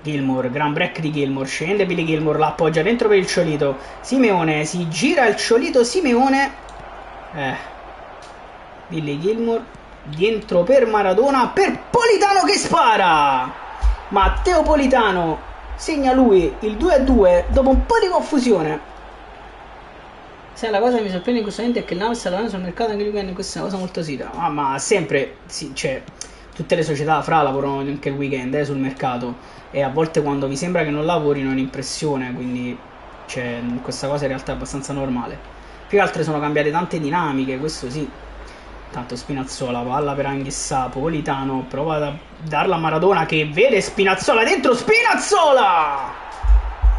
Gilmour, gran break di Gilmour, scende Billy Gilmour, la appoggia dentro per il Ciolito, Simeone, si gira il Ciolito, Simeone, Billy Gilmour, dentro per Maradona, per Politano che spara, Matteo Politano segna lui il 2-2 dopo un po' di confusione. Se la cosa che mi sorprende in questo momento è che il Napoli sta lavorando sul mercato anche il weekend, questa è una cosa molto sita. Ma sempre, sì, cioè, tutte le società fra lavorano anche il weekend sul mercato, e a volte quando vi sembra che non lavorino è un'impressione, quindi cioè, questa cosa in realtà è abbastanza normale. Più che altre sono cambiate tante dinamiche, questo sì. Tanto Spinazzola, palla per Anghissà, Politano prova a darla a Maradona che vede Spinazzola dentro, Spinazzola!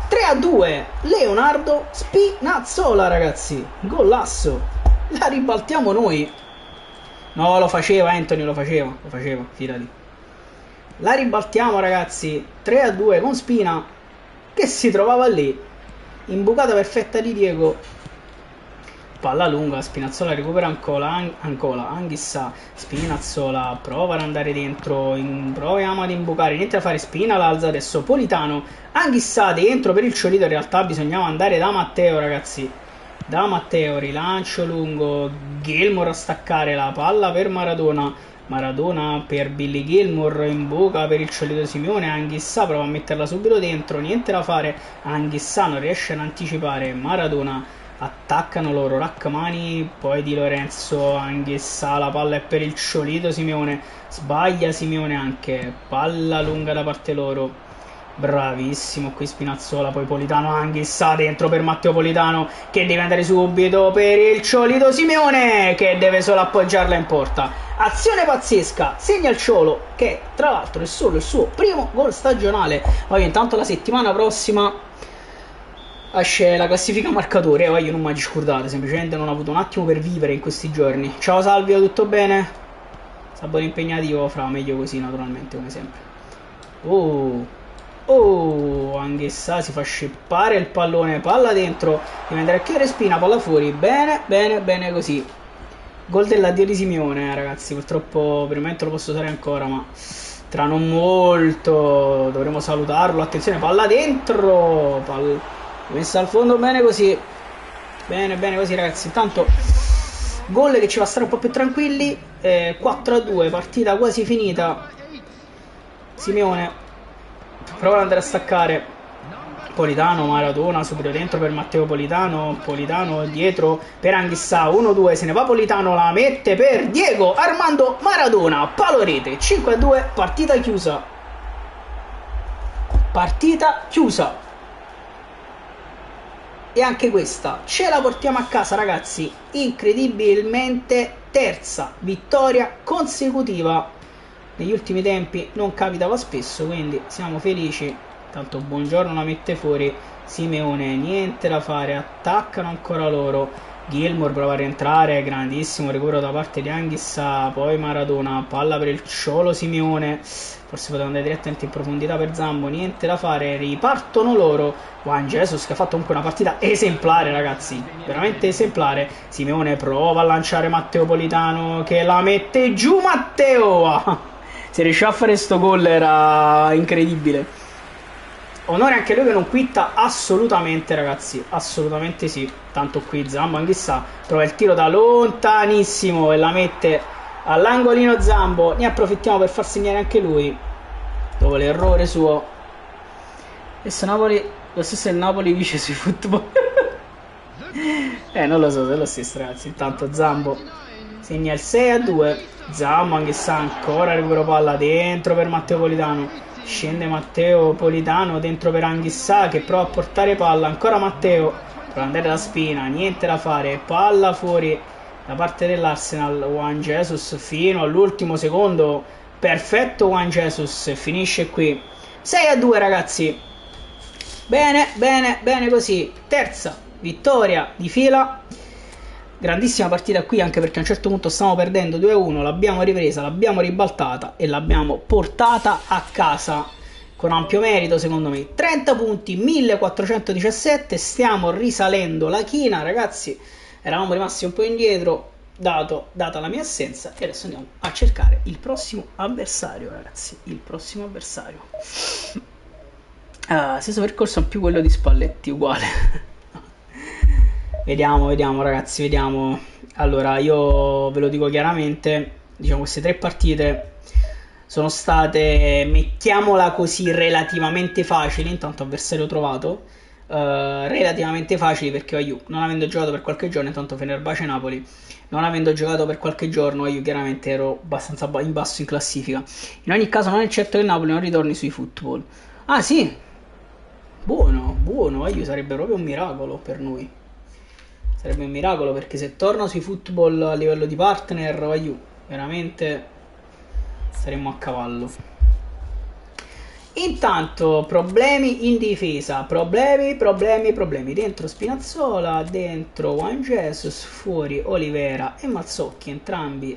3-2, Leonardo Spinazzola ragazzi, golasso, la ribaltiamo noi. No, lo faceva Anthony, lo faceva, fidati. La ribaltiamo ragazzi, 3-2 con Spina che si trovava lì, imbucata perfetta di Diego. Palla lunga, Spinazzola recupera ancora, Anghissà, Spinazzola prova ad andare dentro, proviamo ad imbucare, niente da fare, Spina l'alza adesso, Politano, Anghissà dentro per il Ciolito, in realtà bisognava andare da Matteo ragazzi, da Matteo, rilancio lungo, Gilmour a staccare la palla per Maradona, Maradona per Billy Gilmour, imbuca per il Ciolito Simeone, Anghissà prova a metterla subito dentro, niente da fare, Anghissà non riesce ad anticipare, Maradona attaccano loro, Rachmani, poi Di Lorenzo, Anghissà, la palla è per il Ciolito Simeone, sbaglia Simeone anche, palla lunga da parte loro, bravissimo qui Spinazzola, poi Politano, Anghissà dentro per Matteo Politano che deve andare subito per il Ciolito Simeone che deve solo appoggiarla in porta, azione pazzesca, segna il Ciolo che tra l'altro è solo il suo primo gol stagionale. Poi intanto la settimana prossima esce la classifica marcatori, io non mi scordate, semplicemente non ho avuto un attimo per vivere in questi giorni. Ciao Salvio, tutto bene? Sabato impegnativo, fra meglio così naturalmente come sempre. Anghissà si fa scippare il pallone, palla dentro, deve andare a chiudere Spina, palla fuori, bene così. Gol dell'addio di Simeone ragazzi, purtroppo per il momento lo posso usare ancora, ma tra non molto dovremo salutarlo. Attenzione, palla dentro, messa al fondo, bene così ragazzi. Intanto gol che ci fa stare un po' più tranquilli, 4-2, partita quasi finita. Simeone prova ad andare a staccare, Politano, Maradona subito dentro per Matteo Politano, Politano dietro per Anghissà, 1-2, se ne va Politano, la mette per Diego Armando Maradona, palo rete, 5-2, partita chiusa. E anche questa ce la portiamo a casa ragazzi, incredibilmente terza vittoria consecutiva, negli ultimi tempi non capitava spesso, quindi siamo felici. Tanto buongiorno la mette fuori Simeone, niente da fare, attaccano ancora loro, Gilmour prova a rientrare, grandissimo recupero da parte di Anghissà, poi Maradona, palla per il Ciolo Simeone, forse poteva andare direttamente in profondità per Zambo, niente da fare, ripartono loro, Juan Jesus che ha fatto comunque una partita esemplare ragazzi, veramente esemplare. Simeone prova a lanciare Matteo Politano che la mette giù, Matteo se riusciva a fare sto gol era incredibile. Onore anche lui che non quitta assolutamente, ragazzi. Assolutamente sì. Tanto qui Zambo Anghissà trova il tiro da lontanissimo e la mette all'angolino Zambo. Ne approfittiamo per far segnare anche lui dopo l'errore suo. Adesso Napoli, lo stesso è il Napoli vice sui football. Non lo so se è lo stesso, ragazzi. Intanto Zambo segna il 6-2. Zambo Anghissà ancora recupero palla dentro per Matteo Politano. Scende Matteo Politano dentro per Anghissà che prova a portare palla. Ancora Matteo prova ad andare da Spina, niente da fare, palla fuori da parte dell'Arsenal. Juan Jesus fino all'ultimo secondo, perfetto Juan Jesus, finisce qui 6-2, ragazzi. Bene, bene, bene così. Terza vittoria di fila. Grandissima partita qui, anche perché a un certo punto stavamo perdendo 2-1, l'abbiamo ripresa, l'abbiamo ribaltata e l'abbiamo portata a casa con ampio merito, secondo me. 30 punti, 1417, stiamo risalendo la china, ragazzi. Eravamo rimasti un po' indietro data la mia assenza, e adesso andiamo a cercare il prossimo avversario, ragazzi. Il prossimo avversario. Stesso percorso, più quello di Spalletti, uguale. Vediamo ragazzi, vediamo. Allora, io ve lo dico chiaramente, diciamo, queste 3 partite sono state, mettiamola così, relativamente facili. Intanto avversario trovato, relativamente facili perché io, non avendo giocato per qualche giorno, intanto Fenerbahce Napoli, non avendo giocato per qualche giorno, io chiaramente ero abbastanza in basso in classifica. In ogni caso non è certo che il Napoli non ritorni sui football. Ah sì, buono, io sarebbe proprio un miracolo per noi. Sarebbe un miracolo, perché se torna sui football a livello di partner, veramente saremmo a cavallo. Intanto problemi in difesa, problemi. Dentro Spinazzola, dentro Juan Jesus, fuori Olivera e Mazzocchi, entrambi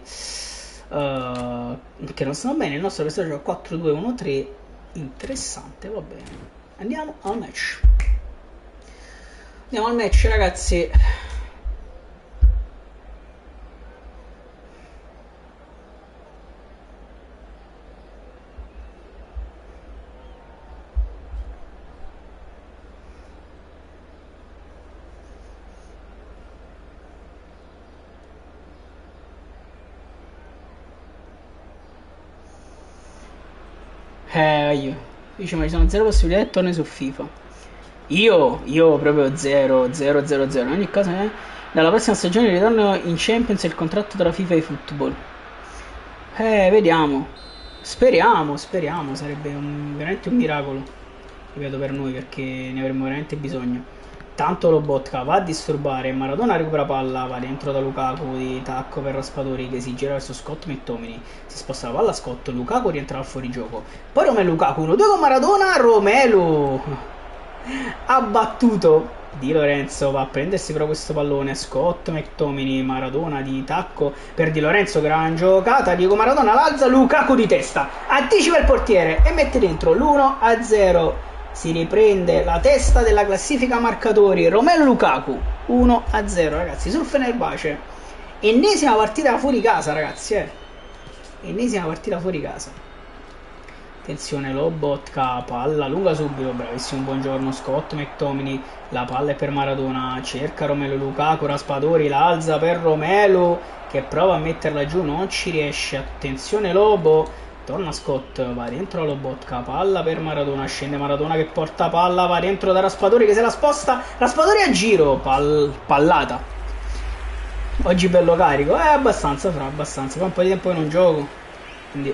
che non stanno bene. Il nostro avversario gioca 4-2-1-3, interessante, va bene. Andiamo al match, ragazzi. Dice, ma ci sono 0 possibilità e torni su FIFA. Io proprio 0. In ogni caso, dalla prossima stagione ritorno in Champions e il contratto tra FIFA e Football. Vediamo. Speriamo. Sarebbe veramente un miracolo, ripeto, per noi, perché ne avremmo veramente bisogno. Tanto Lobotka va a disturbare, Maradona recupera palla, va dentro da Lukaku di tacco per Raspadori che si gira verso Scott McTominay, si sposta la palla a Scott, Lukaku rientra al fuorigioco, poi Romelu Lukaku 1-2 con Maradona, Romelu ha battuto Di Lorenzo, va a prendersi però questo pallone, Scott McTominay, Maradona di tacco per Di Lorenzo, gran giocata, Diego Maradona l'alza, Lukaku di testa, anticipa il portiere e mette dentro l'1-0. Si riprende la testa della classifica marcatori Romelu Lukaku, 1-0, ragazzi, sul Fenerbahce. Ennesima partita fuori casa, ragazzi, ennesima partita fuori casa. Attenzione, Lobotka, palla lunga subito, bravissimo, buongiorno Scott McTominay, la palla è per Maradona, cerca Romelu Lukaku, Raspadori la alza per Romelu che prova a metterla giù, non ci riesce. Attenzione Lobo, torna Scott, va dentro Lobotka, palla per Maradona, scende Maradona che porta palla, va dentro da Raspadori che se la sposta, Raspadori a giro, pallata. Oggi bello carico, abbastanza, poi un po' di tempo che non gioco, quindi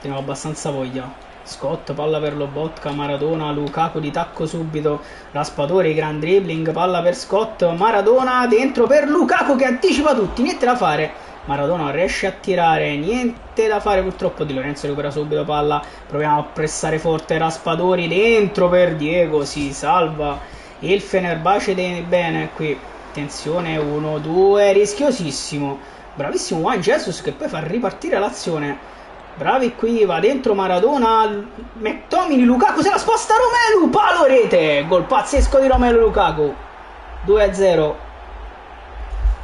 tenevo abbastanza voglia. Scott, palla per Lobotka, Maradona, Lukaku di tacco subito, Raspadori, gran dribbling, palla per Scott, Maradona dentro per Lukaku che anticipa tutti, niente da fare. Maradona riesce a tirare, niente da fare purtroppo. Di Lorenzo recupera subito palla, proviamo a pressare forte, Raspadori dentro per Diego, si salva il Fenerbahce bene qui. Attenzione, 1-2, rischiosissimo, bravissimo Juan Jesus che poi fa ripartire l'azione. Bravi qui, va dentro Maradona, McTominay, Lukaku se la sposta, Romelu, palo rete, gol pazzesco di Romelu Lukaku, 2-0.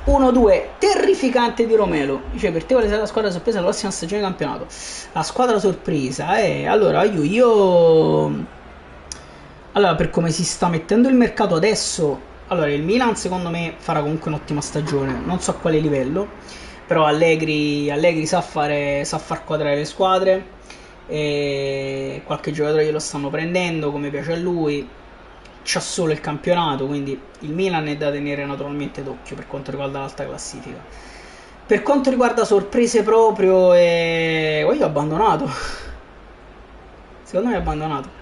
1-2, terrificante di Romelu. Dice, per te quale sarà la squadra sorpresa della prossima stagione di campionato? La squadra sorpresa, allora io Allora, per come si sta mettendo il mercato adesso, allora il Milan secondo me farà comunque un'ottima stagione, non so a quale livello, però Allegri sa far quadrare le squadre, e qualche giocatore glielo stanno prendendo come piace a lui, c'ha solo il campionato, quindi il Milan è da tenere naturalmente d'occhio per quanto riguarda l'alta classifica. Per quanto riguarda sorprese proprio, io ho abbandonato. Secondo me è abbandonato.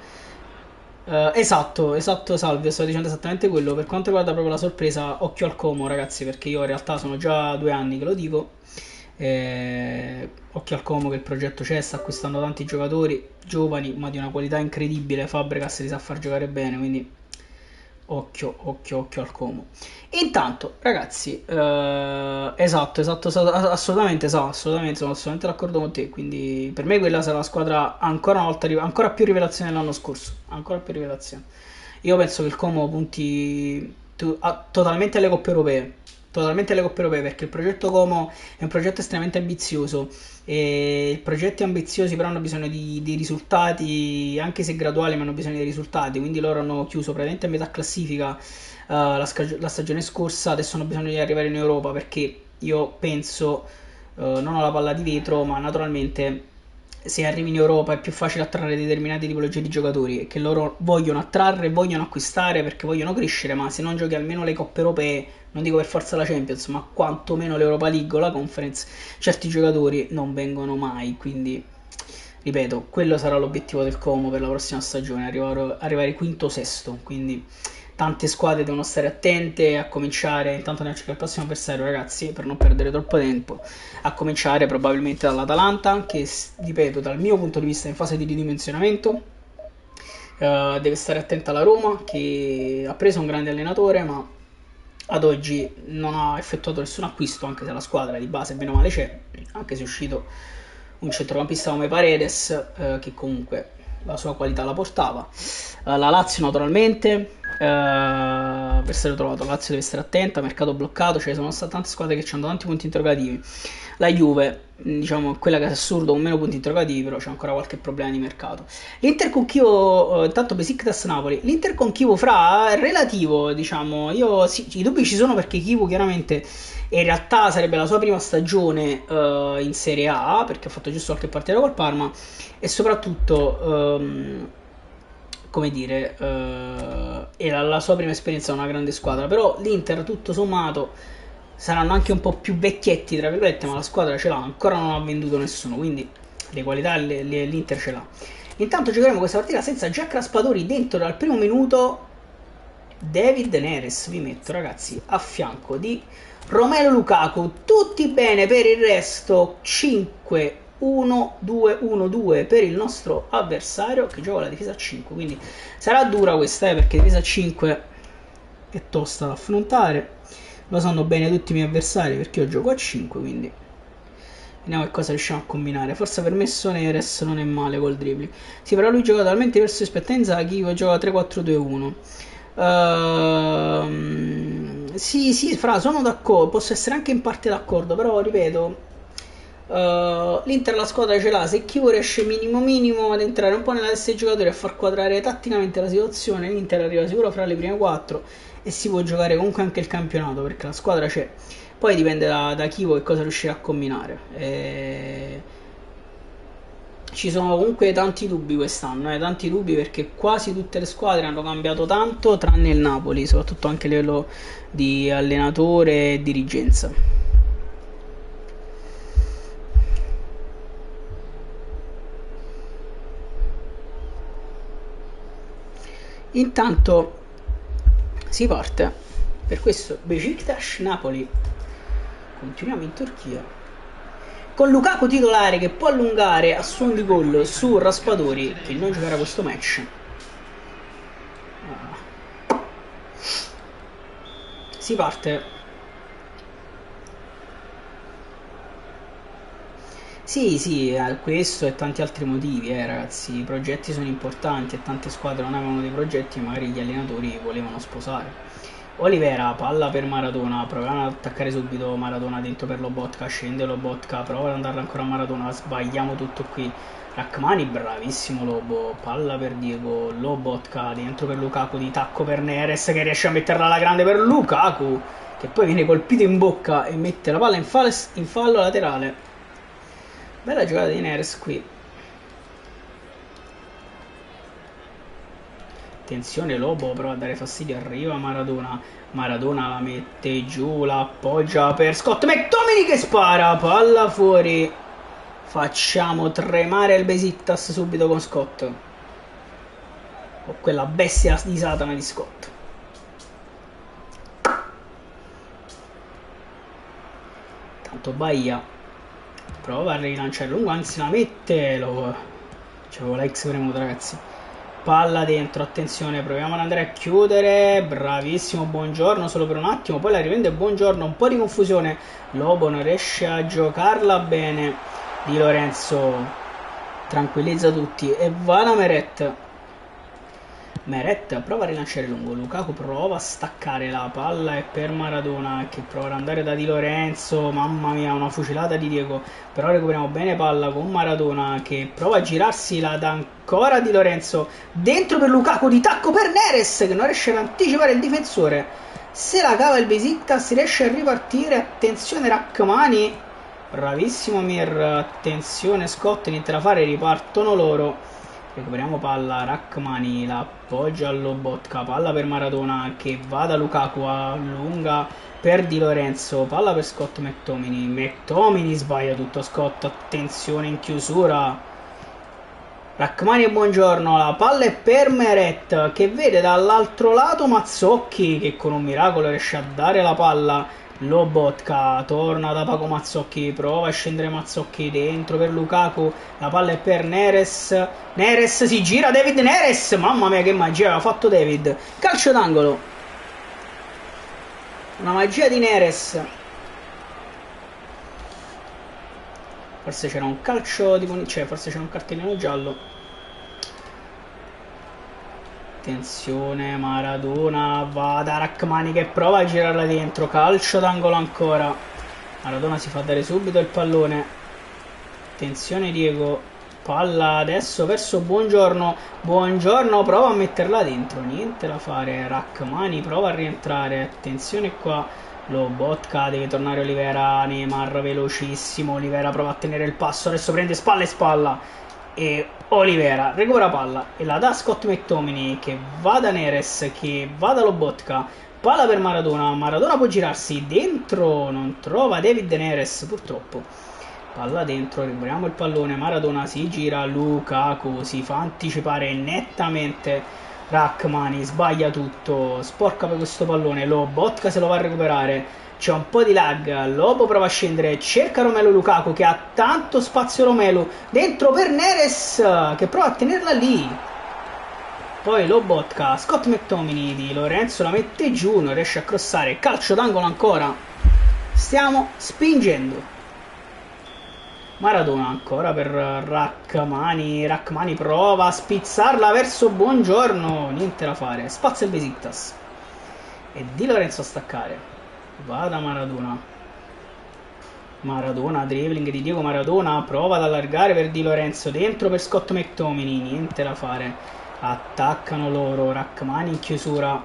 Esatto, salve, sto dicendo esattamente quello. Per quanto riguarda proprio la sorpresa, occhio al Como, ragazzi, perché io in realtà sono già 2 anni che lo dico. Occhio al Como che il progetto c'è, sta acquistando tanti giocatori giovani, ma di una qualità incredibile. Fabregas li sa far giocare bene, quindi occhio al Como. Intanto, ragazzi, esatto, assolutamente, sono assolutamente d'accordo con te. Quindi, per me, quella sarà la squadra ancora una volta, ancora più rivelazione dell'anno scorso. Ancora più rivelazione. Io penso che il Como punti totalmente alle coppe europee. Totalmente alle coppe europee perché il progetto Como è un progetto estremamente ambizioso e progetti ambiziosi però hanno bisogno di risultati, anche se graduali, ma hanno bisogno di risultati. Quindi loro hanno chiuso praticamente a metà classifica la stagione scorsa, adesso hanno bisogno di arrivare in Europa perché io penso, non ho la palla di vetro, ma naturalmente se arrivi in Europa è più facile attrarre determinate tipologie di giocatori che loro vogliono attrarre, vogliono acquistare perché vogliono crescere, ma se non giochi almeno le coppe europee, non dico per forza la Champions, ma quantomeno l'Europa League o la Conference, certi giocatori non vengono mai, quindi ripeto, quello sarà l'obiettivo del Como per la prossima stagione, arrivare quinto o sesto, quindi tante squadre devono stare attente a cominciare, intanto ne cerca il prossimo avversario ragazzi, per non perdere troppo tempo, a cominciare probabilmente dall'Atalanta, che ripeto, dal mio punto di vista è in fase di ridimensionamento, deve stare attenta alla Roma, che ha preso un grande allenatore, ma ad oggi non ha effettuato nessun acquisto, anche se la squadra di base bene o male c'è, anche se è uscito un centrocampista come Paredes, che comunque la sua qualità la portava. La Lazio naturalmente, per essere trovato, la Lazio deve stare attenta, mercato bloccato, cioè sono state tante squadre che hanno tanti punti interrogativi. La Juve, diciamo, quella che è assurdo con meno punti interrogativi, però c'è ancora qualche problema di mercato. L'Inter con Chievo, intanto Besiktas Napoli, l'Inter con Chievo fra è relativo, diciamo, io sì, i dubbi ci sono perché Chievo chiaramente in realtà sarebbe la sua prima stagione in Serie A, perché ha fatto giusto qualche partita col Parma, e soprattutto, come dire, era la sua prima esperienza in una grande squadra, però l'Inter tutto sommato saranno anche un po' più vecchietti, tra virgolette, ma la squadra ce l'ha, ancora non ha venduto nessuno, quindi le qualità l'Inter ce l'ha. Intanto giocheremo questa partita senza Jack Raspadori dentro dal primo minuto. David Neres vi metto ragazzi a fianco di Romelu Lukaku, tutti bene per il resto. 5-1-2-1-2 per il nostro avversario che gioca la difesa a 5, quindi sarà dura questa perché difesa a 5 è tosta da affrontare, lo sanno bene tutti i miei avversari perché io gioco a 5, quindi vediamo che cosa riusciamo a combinare. Forse per me Neres non è male col dribbling, sì, però lui gioca talmente diverso rispetto a Inzaghi, io gioco a 3-4-2-1. Sì, Fra, sono d'accordo, posso essere anche in parte d'accordo, però ripeto, l'Inter la squadra ce l'ha, se chi riesce minimo ad entrare un po' nella testa dei giocatori, a far quadrare tatticamente la situazione, l'Inter arriva sicuro fra le prime 4 e si può giocare comunque anche il campionato perché la squadra c'è. Poi dipende da chi che cosa riuscirà a combinare. Ci sono comunque tanti dubbi quest'anno, tanti dubbi perché quasi tutte le squadre hanno cambiato tanto tranne il Napoli, soprattutto anche a livello di allenatore e dirigenza. Intanto si parte per questo Besiktas Napoli. Continuiamo in Turchia con Lukaku titolare che può allungare a suon di gol su Raspadori che non giocherà questo match. Si parte. Sì, questo e tanti altri motivi, ragazzi. I progetti sono importanti e tante squadre non avevano dei progetti e magari gli allenatori volevano sposare. Olivera, palla per Maradona, proviamo ad attaccare subito Maradona dentro per Lobotka, scende Lobotka, prova ad andare ancora a Maradona, sbagliamo tutto qui. Rachmani, bravissimo Lobo, palla per Diego, Lobotka dentro per Lukaku, di tacco per Neres che riesce a metterla alla grande per Lukaku, che poi viene colpito in bocca e mette la palla in fallo laterale. Bella giocata di Neres qui. Attenzione, Lobo prova a dare fastidio, arriva Maradona, Maradona la mette giù, la appoggia per Scott McTominay che spara, palla fuori. Facciamo tremare il Besiktas subito con Scott. O quella bestia di Satana di Scott. Tanto Bahia prova a rilanciare lungo, anzi la mette, c'avevo la X premuta ragazzi. Palla dentro, attenzione, proviamo ad andare a chiudere, bravissimo Buongiorno solo per un attimo, poi la riprende Buongiorno, un po' di confusione, Lobo non riesce a giocarla bene, Di Lorenzo tranquillizza tutti e va da Meret prova a rilanciare lungo, Lukaku prova a staccare la palla e per Maradona che prova ad andare da Di Lorenzo, mamma mia una fucilata di Diego, però recuperiamo bene palla con Maradona che prova a girarsi, la dà ancora Di Lorenzo, dentro per Lukaku, di tacco per Neres che non riesce ad anticipare il difensore, se la cava il Besiktas, riesce a ripartire, attenzione Rachmani, bravissimo Mir, attenzione Scott, niente da fare, ripartono loro. Recuperiamo palla, Rachmani la appoggia a Lobotka, palla per Maradona che va da Lukaku, allunga per Di Lorenzo, palla per Scott McTominay, McTominay sbaglia tutto Scott, attenzione in chiusura, Rachmani e Buongiorno, la palla è per Meret che vede dall'altro lato Mazzocchi che con un miracolo riesce a dare la palla, Lobotka torna da Paco Mazzocchi, prova a scendere Mazzocchi dentro per Lukaku, la palla è per Neres, Neres si gira, David Neres, mamma mia che magia aveva fatto David, calcio d'angolo, una magia di Neres, forse c'era un calcio di punizione, forse c'era un cartellino giallo. Attenzione, Maradona va da Rachmani che prova a girarla dentro, calcio d'angolo ancora, Maradona si fa dare subito il pallone, attenzione Diego, palla adesso verso Buongiorno, Buongiorno prova a metterla dentro, niente da fare, Rachmani prova a rientrare, attenzione qua, Lobotka deve tornare Olivera, Neymar velocissimo, Olivera prova a tenere il passo, adesso prende spalla e spalla, e Olivera recupera palla e la dà Scott McTominay che va da Neres, che va da Lobotka, palla per Maradona, Maradona può girarsi dentro, non trova David Neres purtroppo, palla dentro, recuperiamo il pallone, Maradona si gira, Lukaku si fa anticipare nettamente, Rachmani sbaglia tutto, sporca per questo pallone, Lobotka se lo va a recuperare, c'è un po' di lag, Lobo prova a scendere, cerca Romelu Lukaku che ha tanto spazio Romelu, dentro per Neres che prova a tenerla lì, poi Lobotka, Scott McTominay, Di Lorenzo la mette giù, non riesce a crossare, calcio d'angolo ancora, stiamo spingendo. Maradona ancora per Rachmani, Rachmani prova a spizzarla verso Buongiorno, niente da fare, spazza il Besiktas e Di Lorenzo a staccare, va da Maradona, Maradona, dribbling di Diego Maradona, prova ad allargare per Di Lorenzo, dentro per Scott McTominay, niente da fare, attaccano loro, Rachmani in chiusura,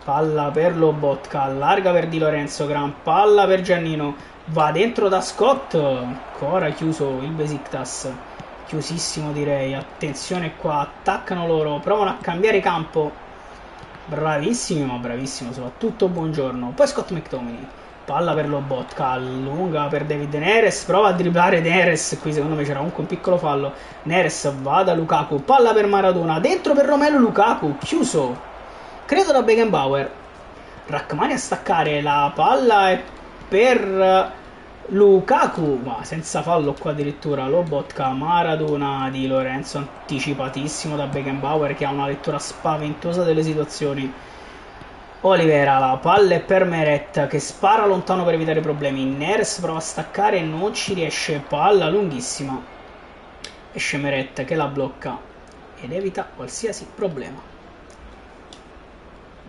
palla per Lobotka, allarga per Di Lorenzo, gran palla per Giannino, va dentro da Scott, ancora chiuso il Besiktas, chiusissimo direi, attenzione qua, attaccano loro, provano a cambiare campo, bravissimi ma bravissimo soprattutto Buongiorno, poi Scott McTominay, palla per Lobotka, allunga per David Neres, prova a dribblare Neres, qui secondo me c'era comunque un piccolo fallo, Neres va da Lukaku, palla per Maradona, dentro per Romelu Lukaku, chiuso, credo da Beckenbauer, Rachmani a staccare, la palla è per Lukaku, ma senza fallo qua addirittura, Lobotka, Maradona, Di Lorenzo anticipatissimo da Beckenbauer che ha una lettura spaventosa delle situazioni, Olivera, la palla è per Meret che spara lontano per evitare problemi, Neres prova a staccare e non ci riesce, palla lunghissima, esce Meret che la blocca ed evita qualsiasi problema.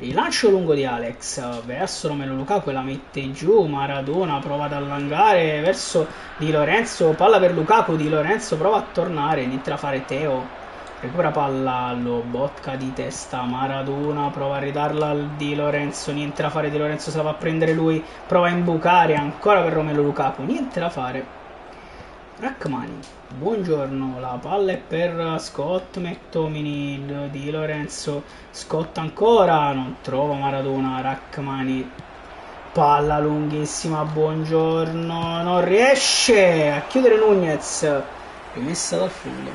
Rilancio lungo di Alex verso Romelu Lukaku e la mette giù. Maradona prova ad allungare verso Di Lorenzo. Palla per Lukaku. Di Lorenzo prova a tornare. Inizia a fare Teo. Recupera palla. Lobotka di testa. Maradona prova a ridarla al Di Lorenzo. Niente da fare. Di Lorenzo se la va a prendere lui. Prova a imbucare ancora per Romelu Lukaku. Niente da fare. Rachmani, buongiorno, la palla è per Scott McTominay, Di Lorenzo, Scott ancora, non trova Maradona, Rachmani, palla lunghissima, buongiorno, non riesce a chiudere Nunez, rimessa dal fondo.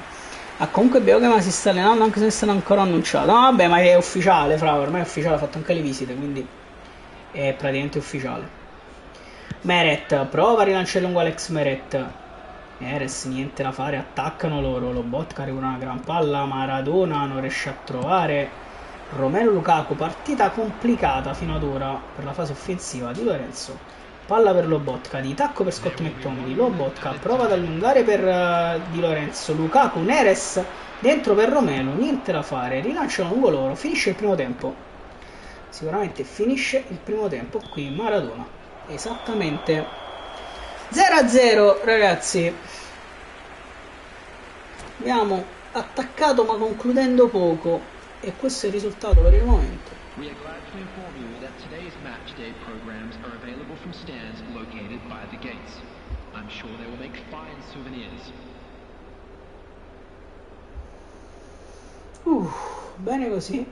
Ah, comunque Beogema si sta allenando anche se non è stato ancora annunciato. No, vabbè, ma è ufficiale, fra, ormai è ufficiale, ha fatto anche le visite, quindi è praticamente ufficiale. Meret, prova a rilanciare lungo Alex Meret. Neres, niente da fare, attaccano loro. Lobotka arriva una gran palla. Maradona non riesce a trovare Romelu Lukaku. Partita complicata fino ad ora per la fase offensiva. Di Lorenzo, palla per Lobotka, di tacco per Scott McTominay. Lobotka prova ad allungare per Di Lorenzo. Lukaku, Neres dentro per Romelu, niente da fare. Rilanciano lungo loro. Finisce il primo tempo. Sicuramente finisce il primo tempo qui Maradona. Esattamente 0-0 ragazzi, abbiamo attaccato ma concludendo poco e questo è il risultato per il momento. We are glad to inform you that today's match day programs are available from stands located by the gates. I'm sure they will make fine souvenirs. Bene così.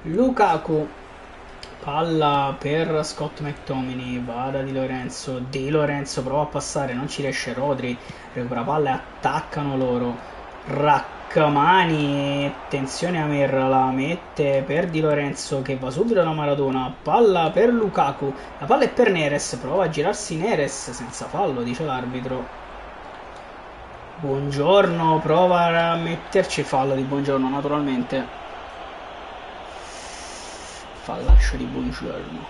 Lukaku, palla per Scott McTominay, vada Di Lorenzo, Di Lorenzo prova a passare, non ci riesce, Rodri recupera palla e attaccano loro. Rachmani, attenzione Amir, la mette per Di Lorenzo che va subito da Maradona, palla per Lukaku, la palla è per Neres, prova a girarsi Neres senza fallo, dice l'arbitro. Buongiorno, prova a metterci fallo di Buongiorno naturalmente. Fallaccio di Buongiorno.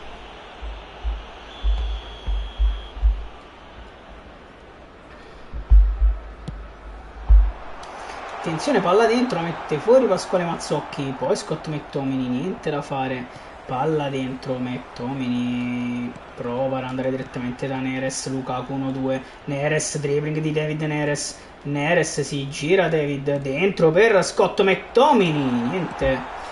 Attenzione, palla dentro, mette fuori Pasquale Mazzocchi, poi Scott McTominay, niente da fare, palla dentro, McTominay prova ad andare direttamente da Neres, Lukaku 1-2, Neres, dribbling di David Neres, Neres si gira, David dentro per Scott McTominay, niente.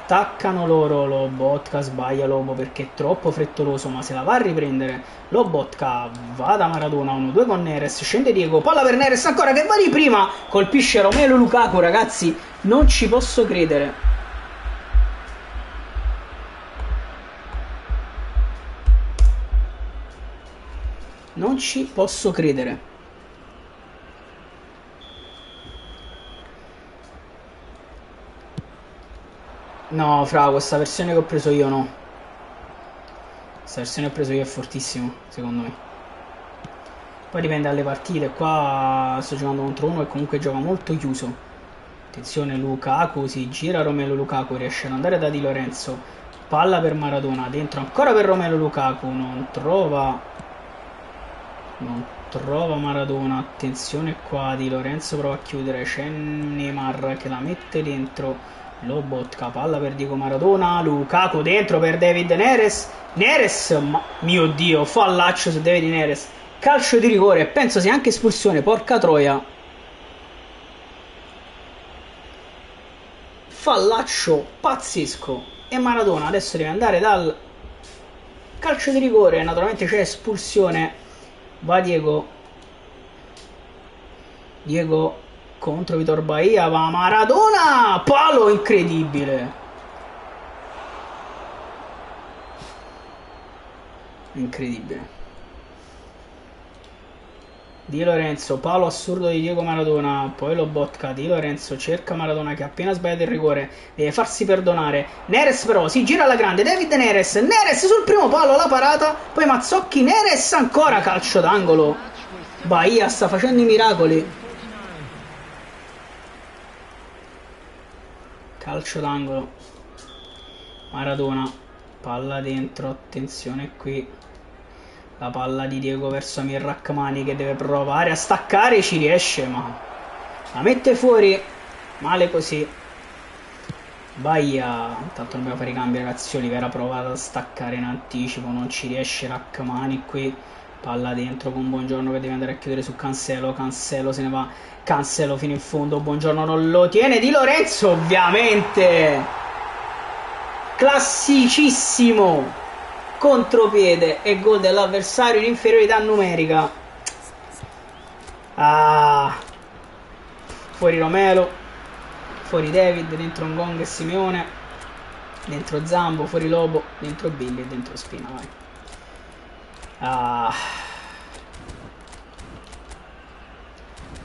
Attaccano loro, Lobotka sbaglia Lobo perché è troppo frettoloso ma se la va a riprendere. Lobotka va da Maradona 1-2 con Neres, scende Diego, palla per Neres ancora che va di prima, colpisce Romelu Lukaku ragazzi, non ci posso credere. Non ci posso credere. No, fra, questa versione che ho preso io no. Questa versione che ho preso io è fortissimo, secondo me. Poi dipende dalle partite. Qua sto giocando contro uno che comunque gioca molto chiuso. Attenzione, Lukaku, si gira Romelu Lukaku, riesce ad andare da Di Lorenzo. Palla per Maradona, dentro ancora per Romelu Lukaku, non trova Maradona, attenzione qua, Di Lorenzo prova a chiudere, c'è Neymar che la mette dentro. Lobotka, palla per Diego Maradona, Lukaku dentro per David Neres, mio Dio, fallaccio su David Neres, calcio di rigore, penso sia anche espulsione, porca troia, fallaccio pazzesco, e Maradona adesso deve andare dal calcio di rigore, naturalmente c'è espulsione, va Diego contro Vitor Bahia, va Maradona, palo incredibile, Di Lorenzo, palo assurdo di Diego Maradona, poi Lobotka, Di Lorenzo cerca Maradona che ha appena sbagliato il rigore, deve farsi perdonare. Neres però si gira alla grande, David Neres, Neres sul primo palo, la parata, poi Mazzocchi, Neres ancora calcio d'angolo. Bahia sta facendo i miracoli. Calcio d'angolo. Maradona, palla dentro, attenzione qui. La palla di Diego verso Amir Rachmani che deve provare a staccare, ci riesce ma la mette fuori, male così. Bahia, intanto dobbiamo fare i cambi ragazzi. Olivera prova a staccare in anticipo, non ci riesce. Rachmani qui, palla dentro con Buongiorno che deve andare a chiudere su Cancelo. Cancelo se ne va, Cancelo fino in fondo, Buongiorno non lo tiene. Di Lorenzo ovviamente, classicissimo contropiede e gol dell'avversario in inferiorità numerica. Fuori Romelo, fuori David, dentro Ngong e Simeone, dentro Zambo, fuori Lobo, dentro Billy e dentro Spina, vai.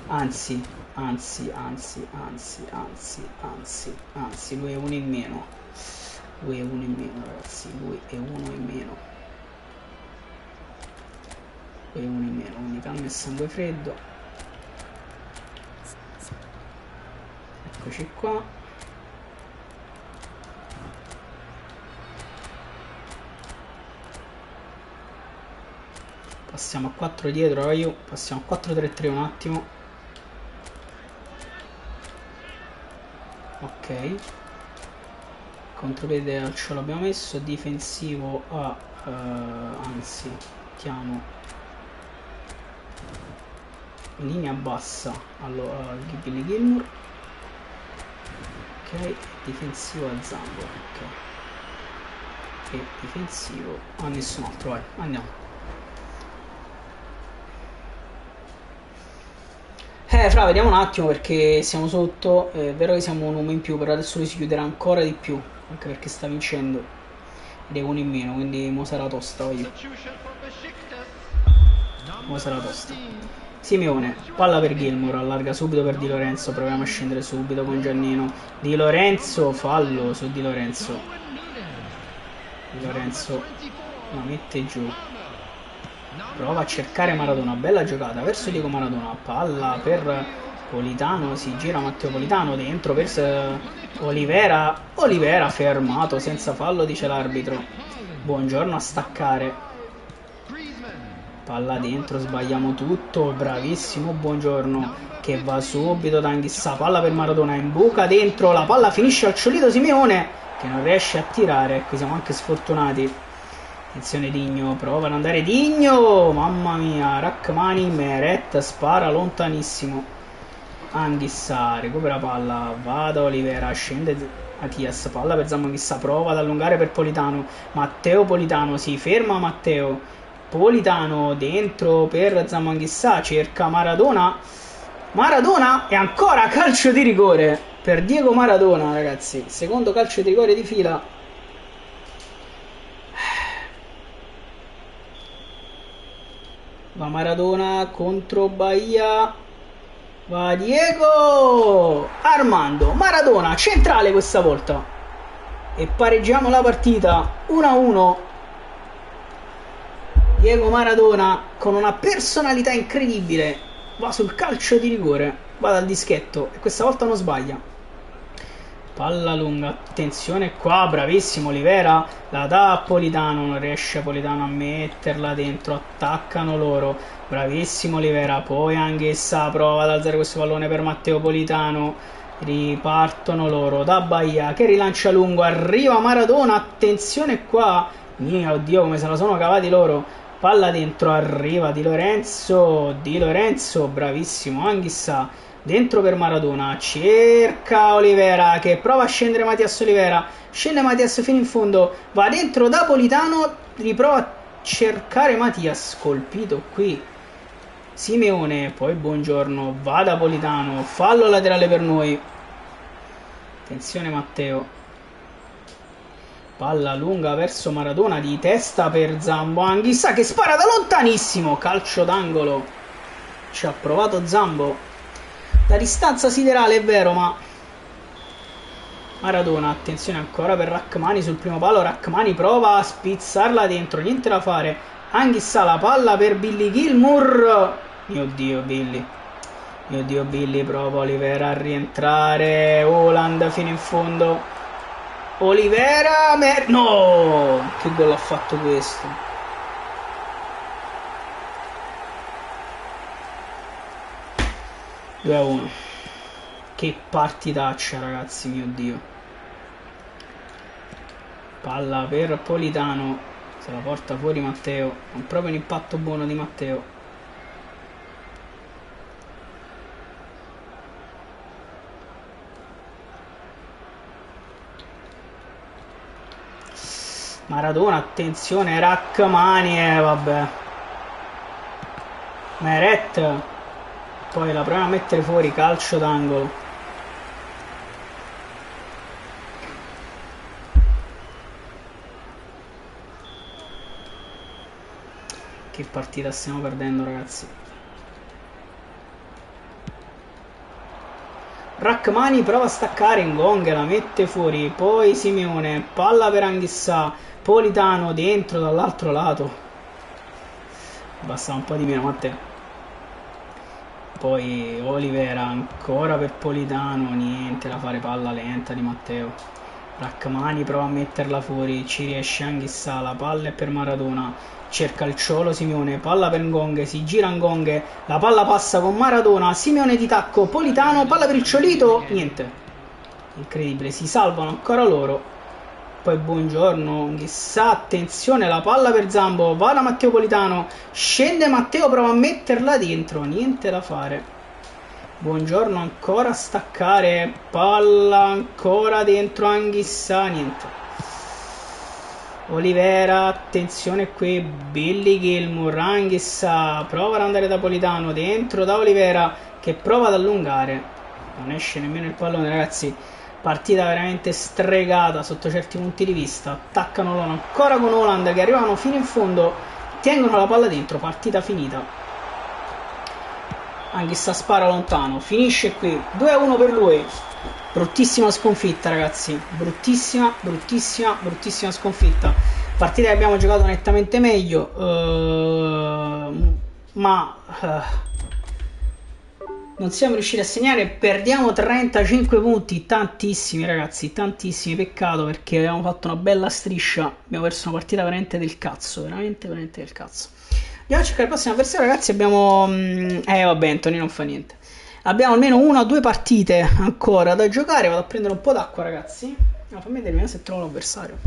Anzi, lui è uno in meno. Lui è uno in meno ragazzi, lui è uno in meno. Lui è uno in meno, quindi calma e sangue freddo. Eccoci qua. Passiamo a 4 dietro, io passiamo a 4-3-3 un attimo. Ok. Contropiede ce l'abbiamo messo, difensivo a anzi mettiamo in linea bassa allora Billy Gilmour, ok, difensivo a Zambo, ok, e difensivo a nessun altro, vai, andiamo. Fra, vediamo un attimo perché siamo sotto, è vero che siamo un uomo in più, però adesso lui si chiuderà ancora di più, anche perché sta vincendo ed è uno in meno, quindi mo sarà tosta, voglio. Mo sarà tosta. Simeone, palla per Gilmour, allarga subito per Di Lorenzo, proviamo a scendere subito con Giannino. Di Lorenzo, fallo su Di Lorenzo. Di Lorenzo la mette giù. Prova a cercare Maradona, bella giocata verso Diego Maradona, palla per Politano, si gira Matteo Politano dentro per Olivera fermato senza fallo, dice l'arbitro. Buongiorno a staccare, palla dentro, sbagliamo tutto, bravissimo Buongiorno che va subito da Anghissà, palla per Maradona in buca dentro, la palla finisce al Ciolito Simeone che non riesce a tirare, qui siamo anche sfortunati. Attenzione Digno, prova ad andare Digno, mamma mia, Rachmani, Meret spara lontanissimo. Anghissà, recupera palla, va da Olivera, scende Matias, palla per Zambo Anghissà, prova ad allungare per Politano, Matteo Politano, si ferma Matteo, Politano dentro per Zambo Anghissà, cerca Maradona, Maradona e ancora calcio di rigore per Diego Maradona ragazzi, secondo calcio di rigore di fila. Va Maradona contro Bahia, va Diego Armando Maradona, centrale questa volta e pareggiamo la partita 1-1. Diego Maradona con una personalità incredibile va sul calcio di rigore, va dal dischetto e questa volta non sbaglia. Palla lunga, attenzione qua, bravissimo Olivera, la dà a Politano, non riesce Politano a metterla dentro, attaccano loro, bravissimo Olivera, poi Anghissà prova ad alzare questo pallone per Matteo Politano, ripartono loro da Bahia che rilancia lungo, arriva Maradona, attenzione qua, mio Dio come se la sono cavati loro, palla dentro, arriva Di Lorenzo, bravissimo Anghissà, dentro per Maradona, cerca Olivera che prova a scendere Matias Olivera, scende Matias fino in fondo, va dentro da Politano, riprova a cercare Matias, colpito qui Simeone, poi Buongiorno, va da Politano, fallo laterale per noi, attenzione Matteo, palla lunga verso Maradona di testa per Zambo Anghissà che spara da lontanissimo, calcio d'angolo. Ci ha provato Zambo. La distanza siderale è vero, ma Maradona, attenzione ancora per Rachmani sul primo palo. Rachmani prova a spizzarla dentro, niente da fare. Anghissà la palla per Billy Gilmour. Mio Dio Billy. Mio Dio Billy, prova Olivera a rientrare. Haaland fino in fondo. Olivera, no! Che gol ha fatto questo? 2-1. Che partitaccia, ragazzi, mio Dio. Palla per Politano. Se la porta fuori Matteo. Non proprio un impatto buono di Matteo. Maradona, attenzione, Rachmani, vabbè. Meret. Poi la proviamo a mettere fuori, calcio d'angolo. Che partita stiamo perdendo, ragazzi. Rachmani prova a staccare, Ngong la mette fuori, poi Simeone, palla per Anghissà, Politano dentro dall'altro lato. Basta un po' di meno, Matteo. Poi Olivera ancora per Politano, niente da fare, palla lenta di Matteo. Rachmani prova a metterla fuori, ci riesce Anghissà, la palla è per Maradona, cerca il ciolo Simeone, palla per Ngong, si gira Ngong, la palla passa con Maradona, Simeone di tacco, Politano, palla per il Ciolito, niente. Incredibile, si salvano ancora loro. Poi buongiorno, chissà, attenzione, la palla per Zambo, va da Matteo Politano, scende Matteo, prova a metterla dentro, niente da fare. Buongiorno ancora a staccare, palla ancora dentro Anghissà, niente. Olivera, attenzione qui, Billy Gilmour, Anghissà, prova ad andare da Politano, dentro da Olivera che prova ad allungare, non esce nemmeno il pallone, ragazzi. Partita veramente stregata sotto certi punti di vista. Attaccano loro ancora con Haaland che arrivano fino in fondo, tengono la palla dentro, partita finita. Anghissà spara lontano, finisce qui, 2-1 per lui. Bruttissima sconfitta, ragazzi, bruttissima, bruttissima, bruttissima sconfitta. Partita che abbiamo giocato nettamente meglio, ma non siamo riusciti a segnare, perdiamo 35 punti, tantissimi, ragazzi, tantissimi. Peccato, perché avevamo fatto una bella striscia, abbiamo perso una partita veramente del cazzo, veramente veramente del cazzo. Andiamo a cercare il prossimo avversario, ragazzi. Abbiamo vabbè, Anthony non fa niente. Abbiamo almeno 1 o 2 partite ancora da giocare. Vado a prendere un po' d'acqua, ragazzi. No, fammi vedere se trovo l'avversario,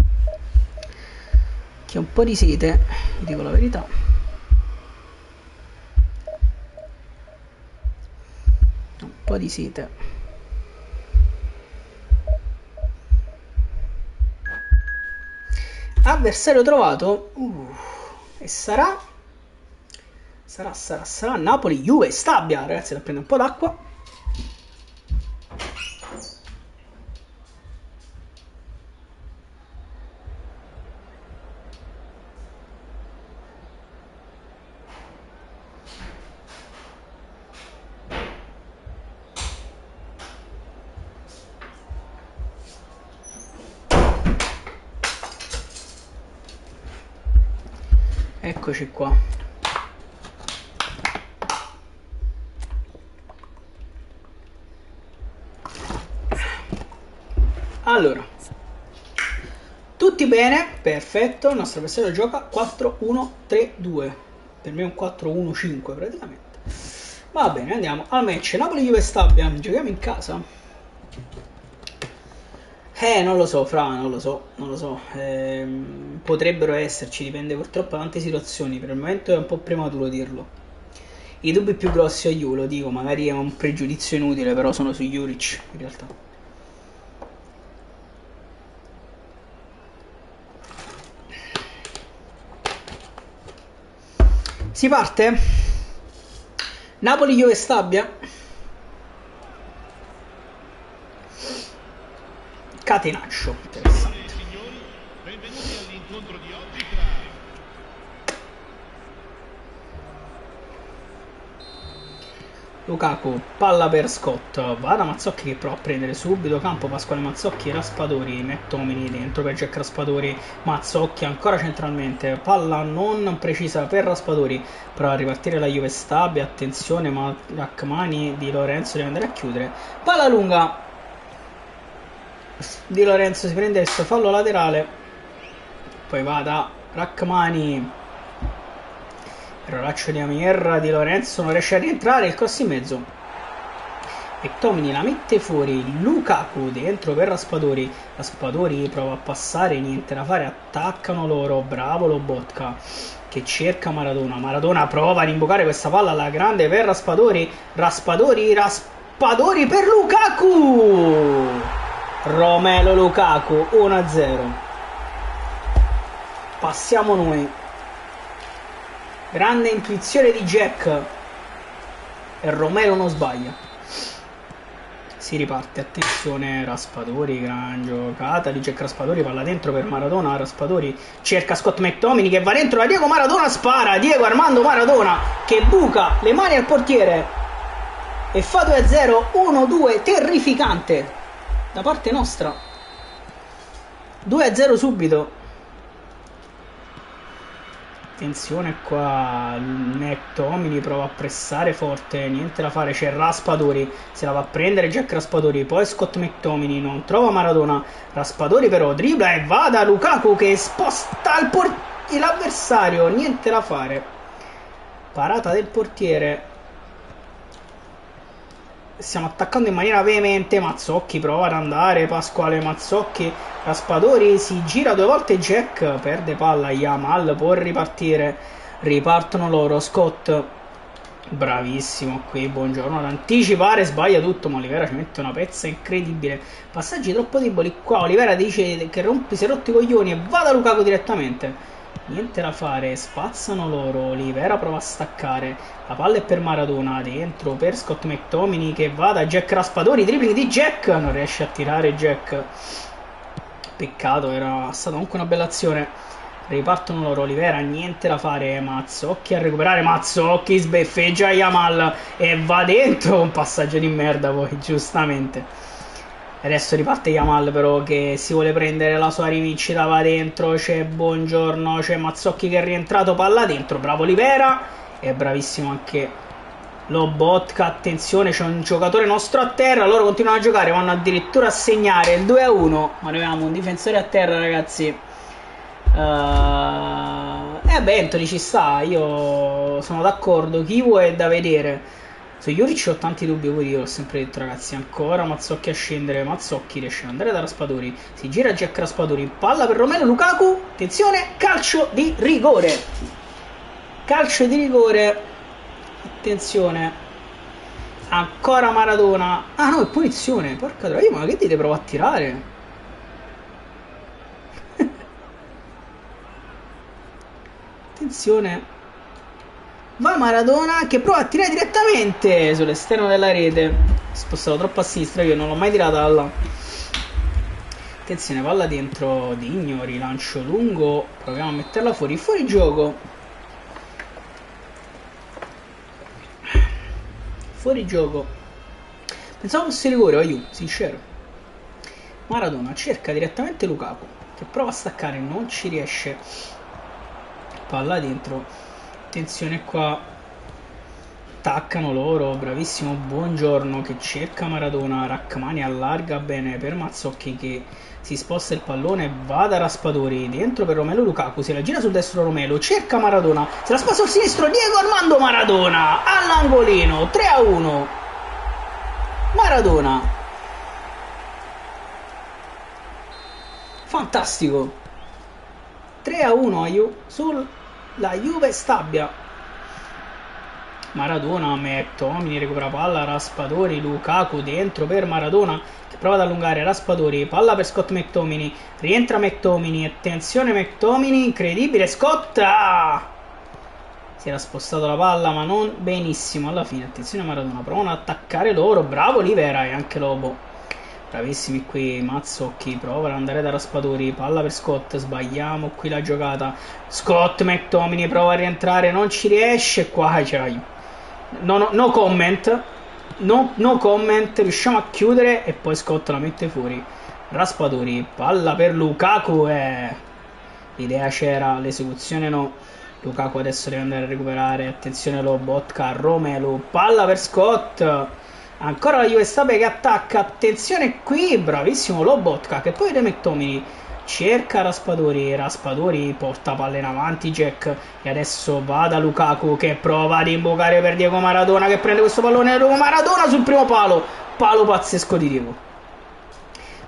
che ho un po' di sete, vi dico la verità. Un po' di sete. Avversario trovato. E sarà Napoli Juve Stabia, ragazzi. Da prendere un po' d'acqua. Eccoci qua. Allora, tutti bene, perfetto. Il nostro avversario gioca 4-1-3-2. Per me è un 4-1-5 praticamente. Va bene, andiamo al match Napoli Juve Stabia. Giochiamo in casa. Non lo so, Fra, non lo so. Potrebbero esserci, dipende purtroppo da tante situazioni. Per il momento è un po' prematuro dirlo. I dubbi più grossi a Juve, lo dico, magari è un pregiudizio inutile, però sono su Juric in realtà. Si parte? Napoli Juve Stabia. Catenaccio, interessante. Benvenuti all'incontro di oggi tra Lukaku, palla per Scott, va da Mazzocchi che prova a prendere subito campo, Pasquale Mazzocchi, Raspadori, McTominay dentro per Jack Raspadori, Mazzocchi ancora centralmente, palla non precisa per Raspadori, prova a ripartire la Juve Stabia, attenzione ma Rachmani Di Lorenzo deve andare a chiudere, palla lunga, Di Lorenzo si prende il suo fallo laterale, poi va da Rachmani, Rolaccio di Amir, Di Lorenzo non riesce a rientrare, il cross in mezzo. McTominay la mette fuori, Lukaku dentro per Raspadori. Raspadori prova a passare, niente da fare, attaccano loro, bravo Lobotka che cerca Maradona. Maradona prova ad invocare questa palla alla grande per Raspadori. Raspadori per Lukaku! Romelu Lukaku 1-0. Passiamo noi. Grande intuizione di Jack e Romero non sbaglia. Si riparte, attenzione, Raspadori, gran giocata di Jack Raspadori, palla dentro per Maradona, Raspadori cerca Scott McTominay che va dentro, a Diego Maradona spara, Diego Armando Maradona che buca le mani al portiere e fa 2-0, 1-2 terrificante da parte nostra, 2-0 subito. Attenzione qua, McTominay prova a pressare forte, niente da fare, c'è Raspadori, se la va a prendere Jack Raspadori, poi Scott McTominay, non trova Maradona, Raspadori però dribbla e va da Lukaku che sposta l'avversario, niente da fare, parata del portiere, stiamo attaccando in maniera veemente, Mazzocchi prova ad andare, Pasquale Mazzocchi, Raspadori si gira 2 volte, Jack perde palla, Yamal può ripartire, ripartono loro, Scott bravissimo qui, buongiorno ad anticipare, sbaglia tutto ma Olivera ci mette una pezza incredibile, passaggi troppo deboli qua, Olivera dice che si è rotto i coglioni e va da Lukaku direttamente, niente da fare, spazzano loro, Olivera prova a staccare, la palla è per Maradona, dentro per Scott McTominay che va da Jack Raspadori, dribbling di Jack, non riesce a tirare Jack, peccato, era stata comunque una bella azione, ripartono loro, Olivera niente da fare, Mazzocchi a recuperare, Mazzocchi sbeffeggia Yamal e va dentro, un passaggio di merda poi, giustamente. Adesso riparte Yamal però che si vuole prendere la sua rivincita, va dentro, c'è Buongiorno, c'è Mazzocchi che è rientrato, palla dentro, bravo Olivera e bravissimo anche Lobotka, attenzione c'è un giocatore nostro a terra, loro continuano a giocare, vanno addirittura a segnare il 2-1, ma noi abbiamo un difensore a terra ragazzi, Bentoli ci sta, io sono d'accordo, Kivu è da vedere. Su Juric ho tanti dubbi, pure io l'ho sempre detto ragazzi, ancora Mazzocchi a scendere, Mazzocchi riesce ad andare da Raspadori, si gira Jack Raspadori, palla per Romelu Lukaku, attenzione, calcio di rigore, attenzione, ancora Maradona, ah no è punizione, porca troia, ma che dite, provo a tirare? Attenzione, va Maradona che prova a tirare direttamente sull'esterno della rete, spostato troppo a sinistra, io non l'ho mai tirata là. Attenzione, palla dentro Digno, rilancio lungo, proviamo a metterla fuori gioco, pensavo fosse rigore, aiuto, sincero. Maradona cerca direttamente Lukaku che prova a staccare, non ci riesce, palla dentro, attenzione qua, attaccano loro, bravissimo Buongiorno che cerca Maradona, Rachmani allarga bene per Mazzocchi che si sposta il pallone, va da Raspadori, dentro per Romelu Lukaku, se la gira sul destro Romelu, cerca Maradona, se la sposta sul sinistro, Diego Armando Maradona, all'angolino, 3-1, Maradona, fantastico, 3-1 sulla Juve Stabia. Maradona, McTominay recupera palla, Raspadori, Lukaku dentro per Maradona che prova ad allungare, Raspadori, palla per Scott McTominay, rientra McTominay, attenzione McTominay, incredibile, Scott, si era spostato la palla ma non benissimo alla fine, attenzione Maradona, provano ad attaccare loro, bravo Olivera e anche Lobo, bravissimi qui, Mazzocchi prova ad andare da Raspadori, palla per Scott, sbagliamo qui la giocata, Scott McTominay prova a rientrare, non ci riesce, qua c'è no comment. No comment, riusciamo a chiudere e poi Scott la mette fuori. Raspadori, palla per Lukaku e l'idea c'era, l'esecuzione no. Lukaku adesso deve andare a recuperare, attenzione Lobotka a Romelu, palla per Scott, ancora la Juve Stabile che attacca, attenzione qui, bravissimo Lobotka che poi McTominay cerca Raspadori porta palla in avanti Jack e adesso va da Lukaku che prova ad imbucare per Diego Maradona che prende questo pallone, Diego Maradona sul primo palo pazzesco di Diego,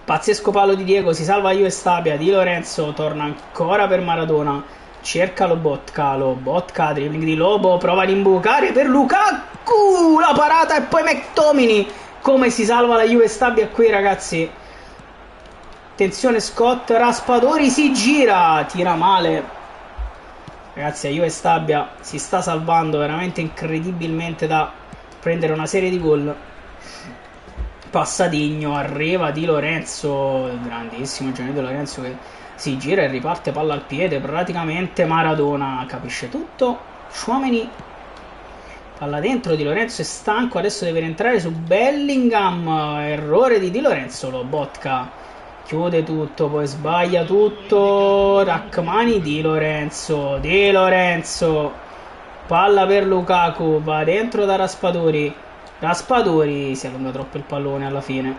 pazzesco palo di Diego, si salva Juve Stabile, Di Lorenzo torna ancora per Maradona, cerca Lobotka, dribbling di Lobo, prova ad imbucare per Lukaku, la parata e poi McTominay, come si salva la Juve Stabile qui ragazzi. Attenzione Scott, Raspadori si gira, tira male. Ragazzi, la Juve Stabia si sta salvando veramente incredibilmente da prendere una serie di gol. Passadigno, arriva Di Lorenzo, grandissimo Gianni Di Lorenzo che si gira e riparte palla al piede, praticamente Maradona capisce tutto. Tchouaméni, palla dentro, Di Lorenzo è stanco, adesso deve rientrare su Bellingham, errore di Di Lorenzo, Lobotka chiude tutto, poi sbaglia tutto, Rachmani, Di Lorenzo, palla per Lukaku, va dentro da Raspadori, si allunga troppo il pallone alla fine,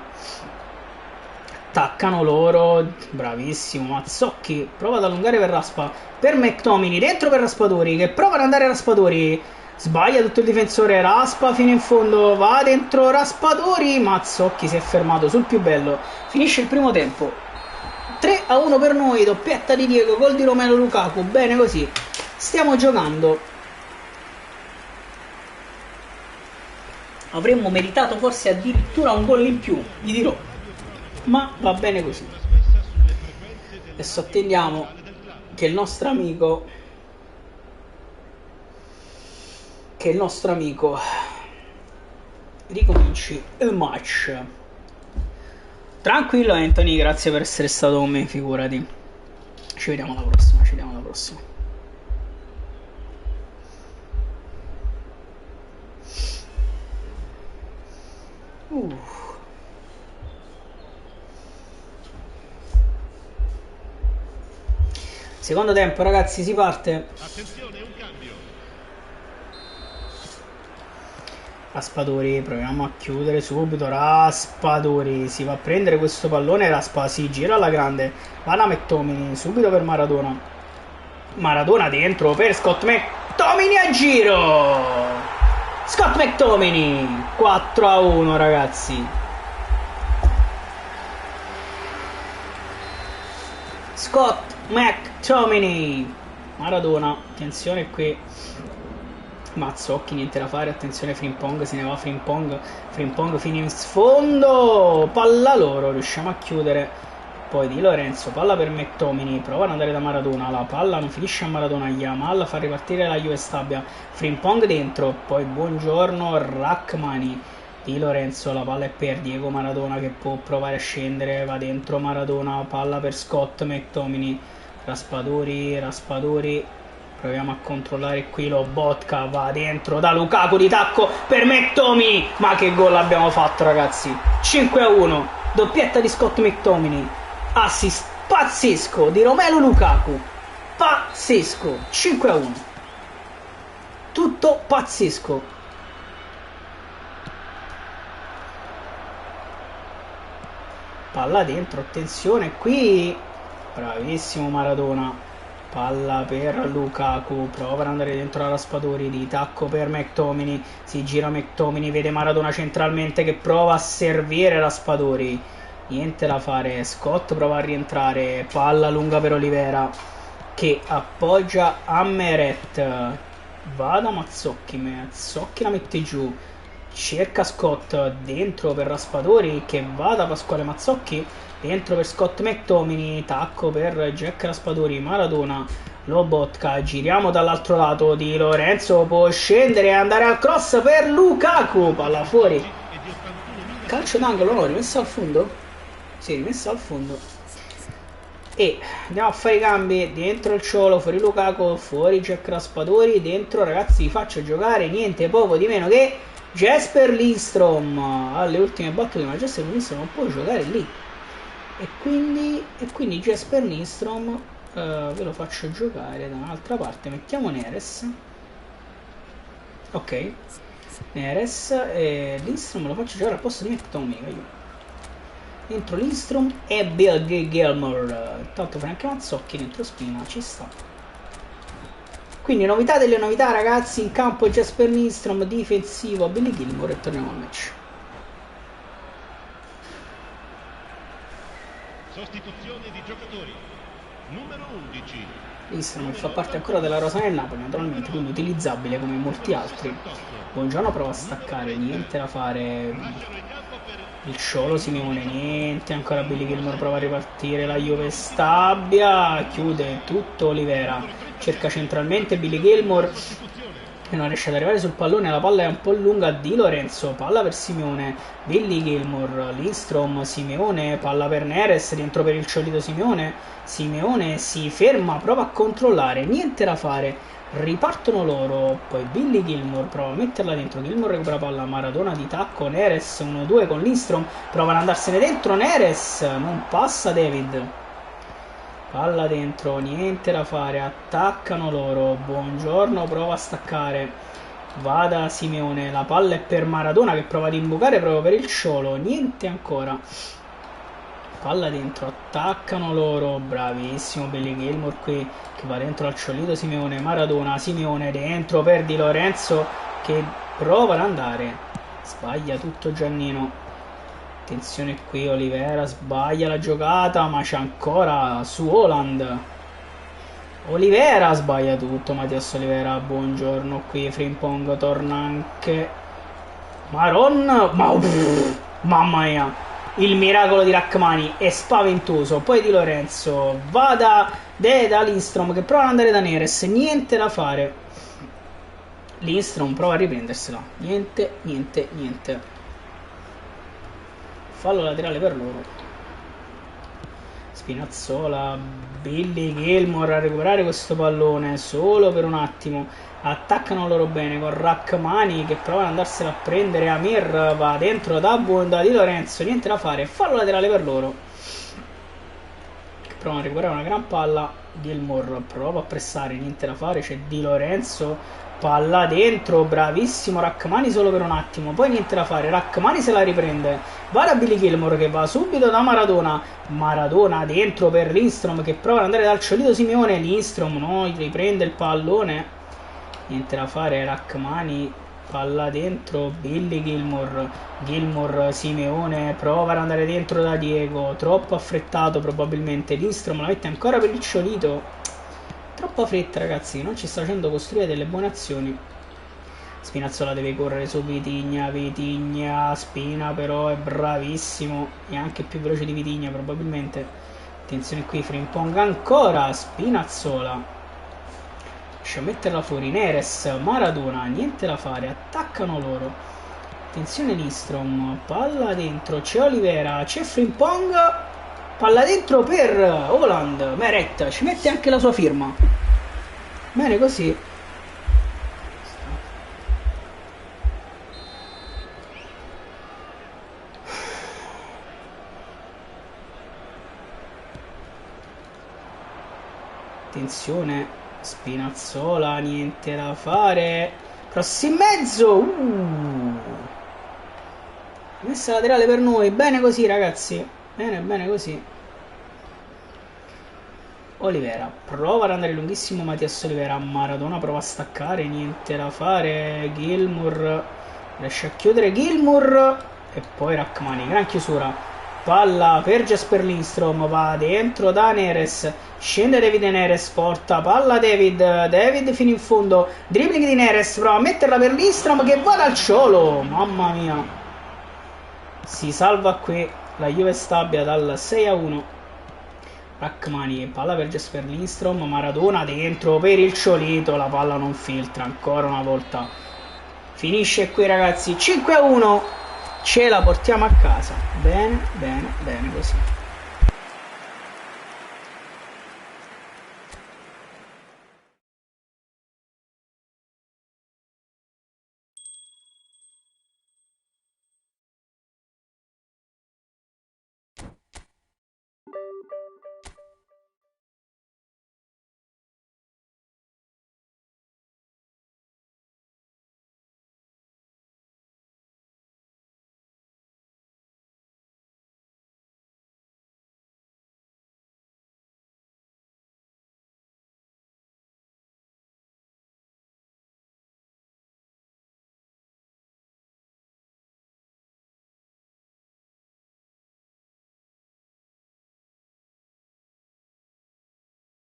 attaccano loro, bravissimo Mazzocchi, prova ad allungare per Raspa, per McTominay, dentro per Raspadori, che prova ad andare a Raspadori, sbaglia tutto il difensore, Raspa fino in fondo, va dentro Raspadori, Mazzocchi si è fermato sul più bello, finisce il primo tempo, 3-1 per noi, doppietta di Diego, gol di Romelu Lukaku, bene così, stiamo giocando, avremmo meritato forse addirittura un gol in più, gli dirò, ma va bene così, adesso attendiamo che il nostro amico ricominci il match. Tranquillo Anthony, grazie per essere stato con me, figurati. Ci vediamo alla prossima. Secondo tempo ragazzi, si parte. Attenzione, un cambio. Raspadori, proviamo a chiudere subito, Raspadori, si va a prendere questo pallone, Raspa si gira alla grande, va da McTominay, subito per Maradona dentro per Scott McTominay a giro, Scott McTominay, 4-1 ragazzi, Scott McTominay, Maradona, attenzione qui, Mazzocchi, niente da fare, attenzione Frimpong, se ne va Frimpong fino in sfondo, palla loro, riusciamo a chiudere, poi Di Lorenzo, palla per McTominay, prova ad andare da Maradona, la palla non finisce a Maradona, Yamal fa ripartire la Juve Stabia, Frimpong dentro, poi buongiorno Rachmani, Di Lorenzo, la palla è per Diego Maradona che può provare a scendere, va dentro Maradona, palla per Scott McTominay, Raspadori, proviamo a controllare qui, Lobotka va dentro da Lukaku di tacco per McTominay, ma che gol abbiamo fatto ragazzi, 5-1, doppietta di Scott McTominay, assist pazzesco di Romelu Lukaku, pazzesco, 5-1, tutto pazzesco, palla dentro, attenzione qui, bravissimo Maradona, palla per Lukaku, prova ad andare dentro la Raspadori, di tacco per McTominay, si gira McTominay, vede Maradona centralmente che prova a servire Raspadori, niente da fare, Scott prova a rientrare, palla lunga per Olivera che appoggia a Meret, va da Mazzocchi la mette giù, cerca Scott dentro per Raspadori che va da Pasquale Mazzocchi, dentro per Scott McTominay, tacco per Jack Raspadori, Maradona, Lobotka, giriamo dall'altro lato, Di Lorenzo può scendere e andare al cross per Lukaku, palla fuori, calcio d'angolo, no, rimessa al fondo? Sì, rimessa al fondo, E andiamo a fare i cambi. Dentro il Ciolo, fuori Lukaku, fuori Jack Raspadori. Dentro, ragazzi, vi faccio giocare niente poco di meno che Jesper Lindstrom alle ultime battute, ma Jesper Lindstrom non può giocare lì. E quindi Jesper Lindstrom ve lo faccio giocare da un'altra parte. Mettiamo Neres. Ok, Neres e Lindstrom lo faccio giocare al posto di McTominay io. Dentro Lindstrom e Bill Gilmour. Intanto Frank Mazzocchi dentro Spina, ci sta. Quindi novità delle novità, ragazzi. In campo Jesper Lindstrom, difensivo Billy Gilmour e torniamo al match. Sostituzione di giocatori. Numero 11. Lindstrom fa parte ancora della rosa del Napoli, naturalmente, quindi utilizzabile come molti altri. Buongiorno prova a staccare, niente da fare. Il Ciolo Simeone, niente, ancora Billy Gilmour prova a ripartire, la Juve Stabia, chiude tutto Olivera, cerca centralmente Billy Gilmour che non riesce ad arrivare sul pallone, la palla è un po' lunga, Di Lorenzo, palla per Simeone, Billy Gilmour, Lindstrom, Simeone, palla per Neres, dentro per il Ciolito Simeone, Simeone si ferma, prova a controllare, niente da fare. Ripartono loro, poi Billy Gilmour prova a metterla dentro, Gilmour recupera palla, Maradona di tacco, Neres 1-2 con Lindstrom, prova ad andarsene dentro, Neres, non passa David, palla dentro, niente da fare, attaccano loro, Buongiorno prova a staccare, vada Simeone, la palla è per Maradona che prova ad imbucare proprio per il Ciolo, niente ancora. Palla dentro, attaccano loro, bravissimo Billy Gilmour qui che va dentro al Ciolito Simeone, Maradona, Simeone dentro per Di Lorenzo che prova ad andare, sbaglia tutto Giannino, attenzione qui Olivera, sbaglia la giocata ma c'è ancora su Haaland, Olivera sbaglia tutto, Mattias Olivera, Buongiorno qui, Frimpong torna anche Maron, mamma mia. Il miracolo di Rachmani è spaventoso. Poi Di Lorenzo va da Lindstrom che prova ad andare da Neres. Niente da fare. Lindstrom prova a riprendersela. Niente. Fallo laterale per loro. Spinazzola, Billy Gilmour a recuperare questo pallone solo per un attimo. Attaccano loro bene con Rachmani che prova ad andarsela a prendere. Amir va dentro da Di Lorenzo, niente da fare, fallo laterale per loro che provano a recuperare una gran palla. Gilmour prova a pressare, niente da fare, c'è Di Lorenzo, palla dentro, bravissimo Rachmani solo per un attimo, poi niente da fare, Rachmani se la riprende, va da Billy Gilmour che va subito da Maradona dentro per Lindstrom che prova ad andare dal Ciolito Simeone, Lindstrom no, riprende il pallone, niente da fare, Rachmani, palla dentro, Billy Gilmour, Simeone, prova ad andare dentro da Diego, troppo affrettato probabilmente, Lindstrom la mette ancora per il Ciolito, troppa fretta ragazzi, non ci sta facendo costruire delle buone azioni. Spinazzola deve correre su Vitigna, Spina però è bravissimo, è anche più veloce di Vitigna probabilmente, attenzione qui, Frimpong ancora, Spinazzola riesce a metterla fuori, Neres, Maradona, niente da fare, attaccano loro, attenzione Lindstrom, palla dentro, c'è Olivera, c'è Frimpong, palla dentro per Haaland, Meret, ci mette anche la sua firma, bene così. Attenzione Spinazzola, niente da fare, cross in mezzo, messa laterale per noi, bene così ragazzi, bene così. Olivera prova ad andare lunghissimo, Mattias Olivera, Maradona prova a staccare, niente da fare, Gilmour riesce a chiudere, Gilmour e poi Rachmani, gran chiusura, palla per Jesper Lindstrom, va dentro da Neres, scende David Neres, porta palla David fino in fondo, dribbling di Neres, prova a metterla per Lindstrom che va dal Ciolo, mamma mia, si salva qui la Juve Stabia dal 6-1. Rachmani, palla per Jesper Lindstrom, Maradona dentro per il Ciolito, la palla non filtra ancora una volta, finisce qui ragazzi, 5-1, ce la portiamo a casa, bene così.